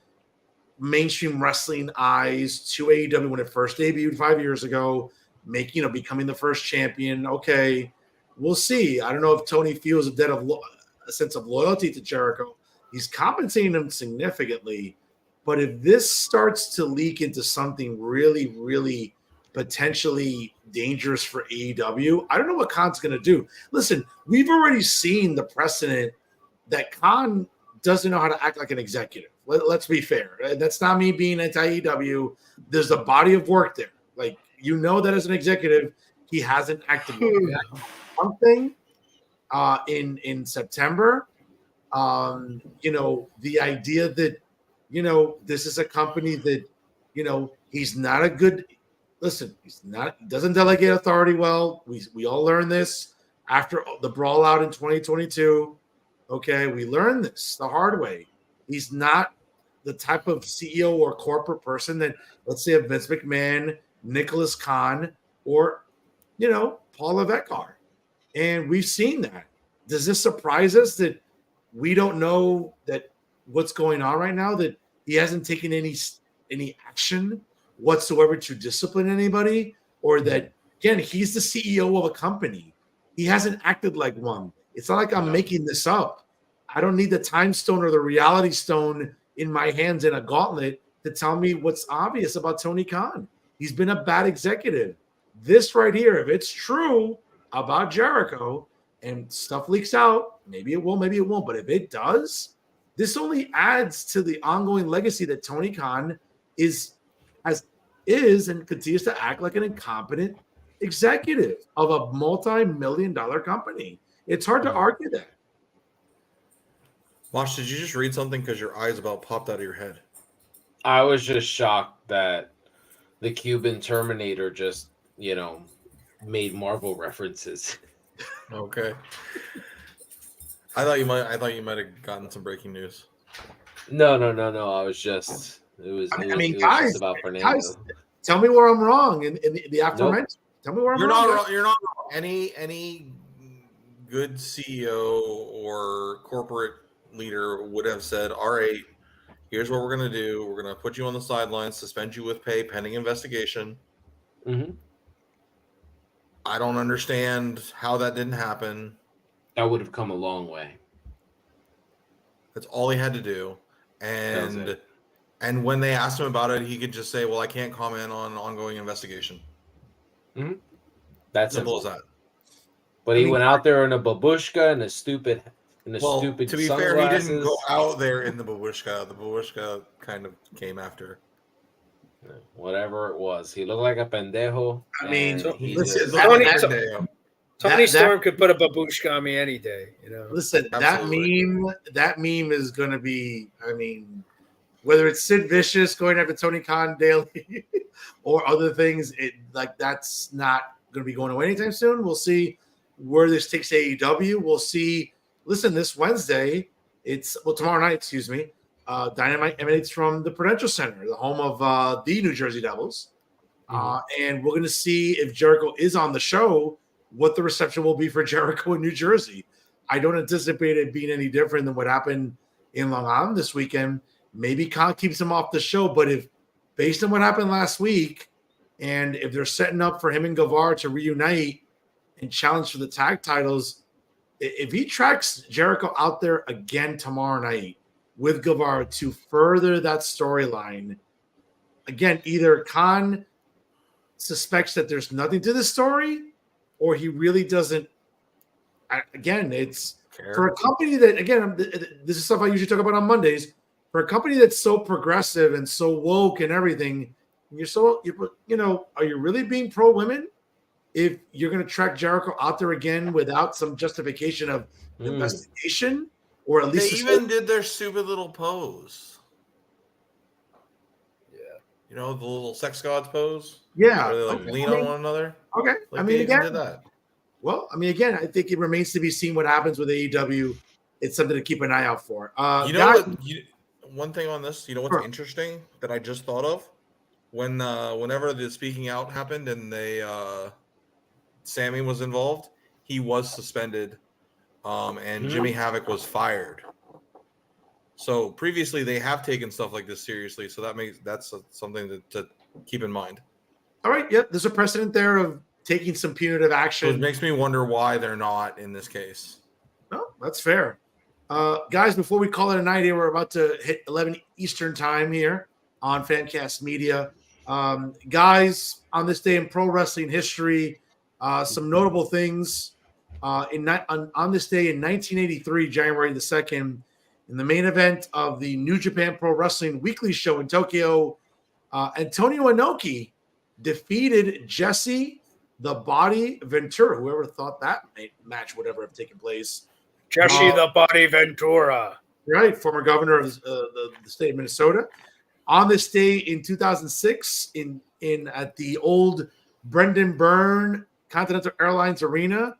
mainstream wrestling eyes to AEW when it first debuted 5 years ago, becoming the first champion. Okay. we'll see. I don't know if Tony feels a sense of loyalty to Jericho. He's compensating him significantly. But if this starts to leak into something really, really potentially dangerous for AEW, I don't know what Khan's going to do. Listen, we've already seen the precedent that Khan doesn't know how to act like an executive. Let's be fair. That's not me being anti-AEW. There's a body of work there. Like, you know that as an executive, he hasn't acted well. One thing in September, the idea that, this is a company that, he's not a good – listen, he doesn't delegate authority well. We all learned this after the brawl out in 2022. Okay, we learned this the hard way. He's not the type of CEO or corporate person that, let's say, a Vince McMahon, Nicholas Khan, or, Paul Levesque are. And we've seen that. Does this surprise us that we don't know that what's going on right now, that he hasn't taken any action whatsoever to discipline anybody, or that, again, he's the CEO of a company. He hasn't acted like one. It's not like I'm making this up. I don't need the time stone or the reality stone in my hands in a gauntlet to tell me what's obvious about Tony Khan. He's been a bad executive. This right here, if it's true about Jericho and stuff leaks out, maybe it will, maybe it won't. But if it does, this only adds to the ongoing legacy that Tony Khan is and continues to act like an incompetent executive of a multi-million-dollar company. It's hard to argue that. Mosh, did you just read something because your eyes about popped out of your head? I was just shocked that the Cuban Terminator just, made Marvel references. Okay. I thought you might have gotten some breaking news. No. I was just guys, just about Fernando. Guys, tell me where I'm wrong in the aforementioned. Nope. Tell me where I'm wrong. You're not wrong. Any good CEO or corporate leader would have said, all right, here's what we're going to do. We're going to put you on the sidelines, suspend you with pay pending investigation. Mm-hmm. I don't understand how that didn't happen. That would have come a long way. That's all he had to do. And when they asked him about it, he could just say, well, I can't comment on ongoing investigation. Mm-hmm. That's simple as that. But he went out there in a babushka and stupid to be sunglasses. fair, he didn't go out there in the babushka. The babushka kind of came after. Whatever it was, he looked like a pendejo. I mean, Tony Storm could put a babushka on me any day. Listen, absolutely. that meme is going to be. I mean, whether it's Sid Vicious going after Tony Khan daily or other things, that's not going to be going away anytime soon. We'll see where this takes AEW. We'll see. Listen, this Wednesday, tomorrow night, excuse me. Dynamite emanates from the Prudential Center, the home of the New Jersey Devils. And we're going to see if Jericho is on the show, what the reception will be for Jericho in New Jersey. I don't anticipate it being any different than what happened in Long Island this weekend. Maybe Khan keeps him off the show, but if based on what happened last week, and if they're setting up for him and Guevara to reunite and challenge for the tag titles, if he tracks Jericho out there again tomorrow night with Guevara to further that storyline, again, either Khan suspects that there's nothing to the story, or he really doesn't. Again, it's for a company that, again, this is stuff I usually talk about on Mondays. For a company that's so progressive and so woke and everything, are you really being pro women if you're going to track Jericho out there again without some justification of investigation, or at least they even did their stupid little pose. Yeah, the little sex gods pose. Yeah, where they lean on one another. Okay, they did that. Well, again, I think it remains to be seen what happens with AEW. It's something to keep an eye out for. One thing on this, what's interesting that I just thought of? Whenever the speaking out happened and Sammy was involved, he was suspended, and Jimmy Havoc was fired. So previously they have taken stuff like this seriously. So that's something to keep in mind. All right. Yep. There's a precedent there of taking some punitive So action. it makes me wonder why they're not in this case. No, that's fair. Guys, before we call it a night here, we're about to hit 11 Eastern time here on Famcast Media. Guys, on this day in pro wrestling history, some notable things. On this day in 1983, January the 2nd, in the main event of the New Japan Pro Wrestling Weekly Show in Tokyo, Antonio Inoki defeated Jesse the Body Ventura. Whoever thought that match would ever have taken place. Jesse the Body Ventura. Right, former governor of the state of Minnesota. On this day in 2006, at the old Brendan Byrne Continental Airlines Arena,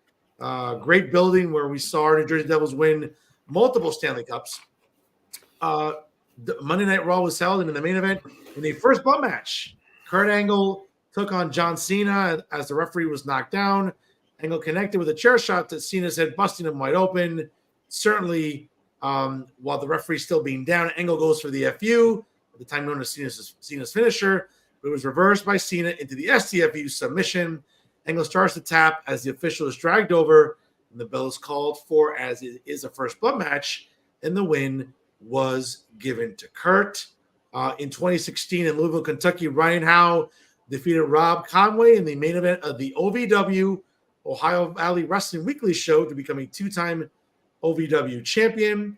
great building where we saw New Jersey Devils win multiple Stanley Cups. The Monday Night Raw was held, and in the main event, in the first bump match, Kurt Angle took on John Cena as the referee was knocked down. Angle connected with a chair shot to Cena's head, busting him wide open. Certainly, while the referee's still being down, Angle goes for the FU, at the time known as Cena's finisher, but it was reversed by Cena into the STFU submission. Angle starts to tap as the official is dragged over, and the bell is called for as it is a first blood match, and the win was given to Kurt. In 2016 in Louisville, Kentucky, Ryan Howe defeated Rob Conway in the main event of the OVW Ohio Valley Wrestling Weekly Show to become a two-time OVW champion.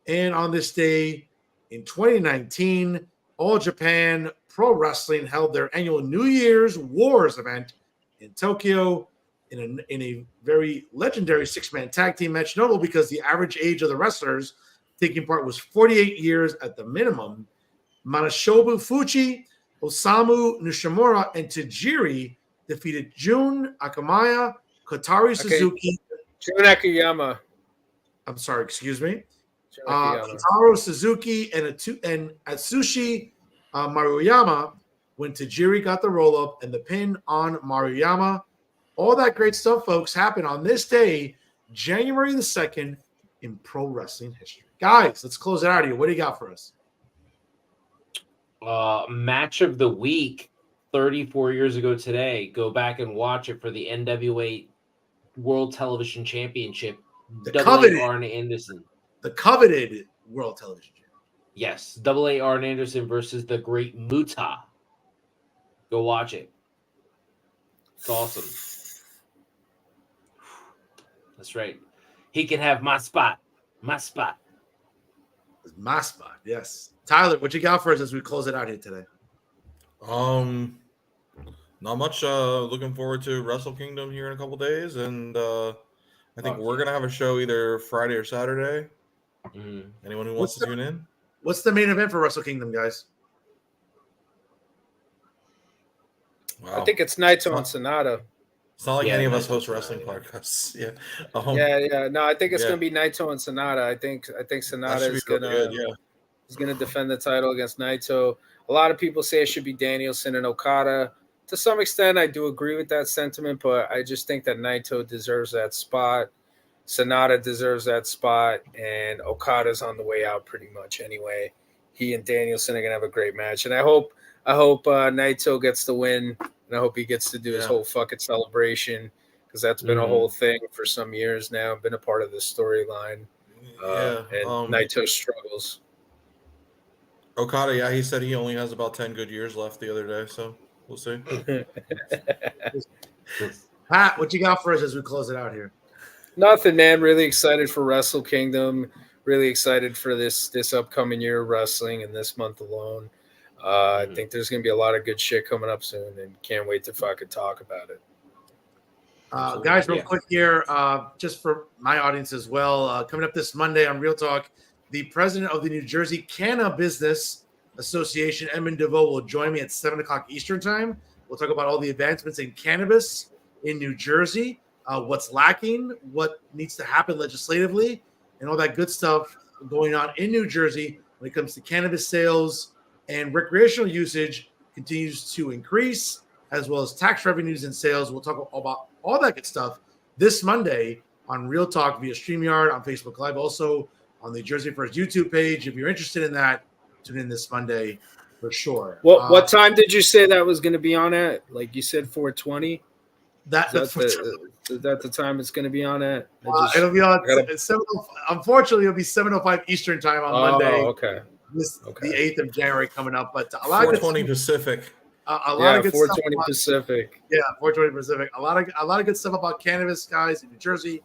And on this day in 2019, All Japan Pro Wrestling held their annual New Year's Wars event in Tokyo in a very legendary six-man tag team match, notable because the average age of the wrestlers taking part was 48 years at the minimum. Manashobu Fuji, Osamu Nishimura, and Tajiri defeated Jun Akamaya, Kotari Suzuki. Jun Akiyama. I'm sorry, excuse me. Jun Akiyama. Kotaro Suzuki and Atsushi Maruyama, when Tajiri got the roll-up and the pin on Maruyama. All that great stuff, folks, happened on this day, January the 2nd, in pro wrestling history. Guys, let's close it out here. What do you got for us? Match of the week, 34 years ago today. Go back and watch it for the NWA World Television Championship. The Double coveted A Arn Anderson. The coveted World Television Championship. Yes, Double A Arn Anderson versus the Great Muta. Go watch it. It's awesome. That's right. He can have my spot. My spot. It's my spot, yes. Tyler, what you got for us as we close it out here today? Not much. Looking forward to Wrestle Kingdom here in a couple days, and I think we're gonna have a show either Friday or Saturday. Anyone who wants to tune in? What's the main event for Wrestle Kingdom, guys? Wow. I think it's Naito and Sonata. It's not like any of us host wrestling podcasts. Yeah. No, I think it's gonna be Naito and Sonata. I think Sonata is gonna defend the title against Naito. A lot of people say it should be Danielson and Okada. To some extent, I do agree with that sentiment, but I just think that Naito deserves that spot. Sonata deserves that spot, and Okada's on the way out pretty much anyway. He and Danielson are gonna have a great match, and I hope Naito gets the win, and I hope he gets to do his whole fucking celebration, because that's been a whole thing for some years now. Been a part of the storyline. And Naito struggles. Okada, he said he only has about 10 good years left the other day, so we'll see. Pat, what you got for us as we close it out here? Nothing, man. Really excited for Wrestle Kingdom. Really excited for this upcoming year of wrestling and this month alone. I think there's going to be a lot of good shit coming up soon, and can't wait to fucking talk about it. Guys, real quick here, just for my audience as well, coming up this Monday on Real Talk, the president of the New Jersey Cannabis Business Association, Edmund DeVoe, will join me at 7 o'clock Eastern time. We'll talk about all the advancements in cannabis in New Jersey, what's lacking, what needs to happen legislatively, and all that good stuff going on in New Jersey when it comes to cannabis sales and recreational usage continues to increase, as well as tax revenues and sales. We'll talk about all that good stuff this Monday on Real Talk via StreamYard on Facebook Live, also on the Jersey First YouTube page. If you're interested in that, tune in this Monday for sure. What time did you say that was going to be on at? Like you said, 4:20? Is that the time it's going to be on at? It'll be on. Unfortunately, it'll be 7:05 Eastern time on Monday. Okay. The 8th of January coming up, but a lot 420 Pacific. A lot of good 420 stuff Pacific. Yeah, 420 Pacific. A lot of good stuff about cannabis, guys, in New Jersey,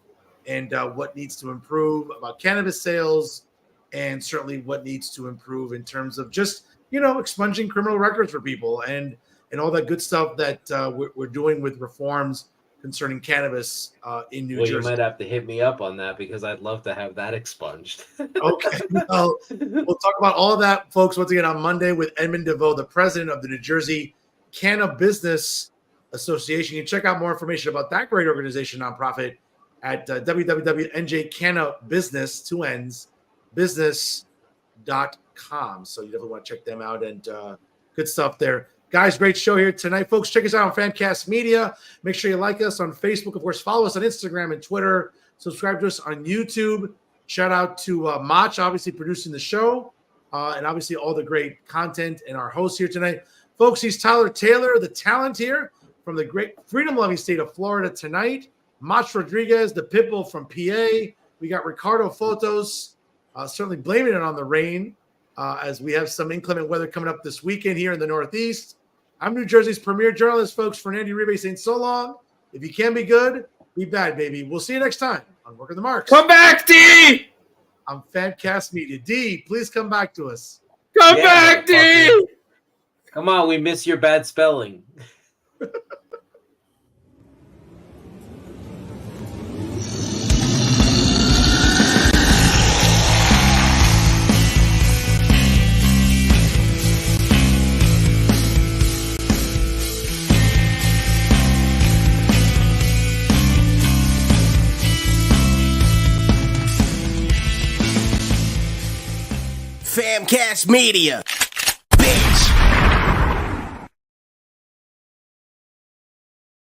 and what needs to improve about cannabis sales, and certainly what needs to improve in terms of just expunging criminal records for people and all that good stuff that we're doing with reforms concerning cannabis in New Jersey. You might have to hit me up on that because I'd love to have that expunged. Okay. Well, we'll talk about all of that, folks, once again on Monday with Edmund DeVoe, the president of the New Jersey Cannabis Business Association. You can check out more information about that great organization, nonprofit, at www.njcannabusiness.com. So you definitely want to check them out, and good stuff there. Guys, great show here tonight. Folks, check us out on Famcast Media. Make sure you like us on Facebook. Of course, follow us on Instagram and Twitter. Subscribe to us on YouTube. Shout out to Macho, obviously producing the show, and obviously all the great content and our host here tonight. Folks, he's Tyler Taylor, the talent here from the great freedom-loving state of Florida tonight. Macho Rodriguez, the Pitbull from PA. We got Ricardo Photos, certainly blaming it on the rain, as we have some inclement weather coming up this weekend here in the Northeast. I'm New Jersey's premier journalist, folks. Fernando Uribe saying so long. If you can be good, be bad, baby. We'll see you next time on Working the Marks. Come back, D! On Famcast Media. D, please come back to us. Come back, D! Come on, we miss your bad spelling. Famcast Media.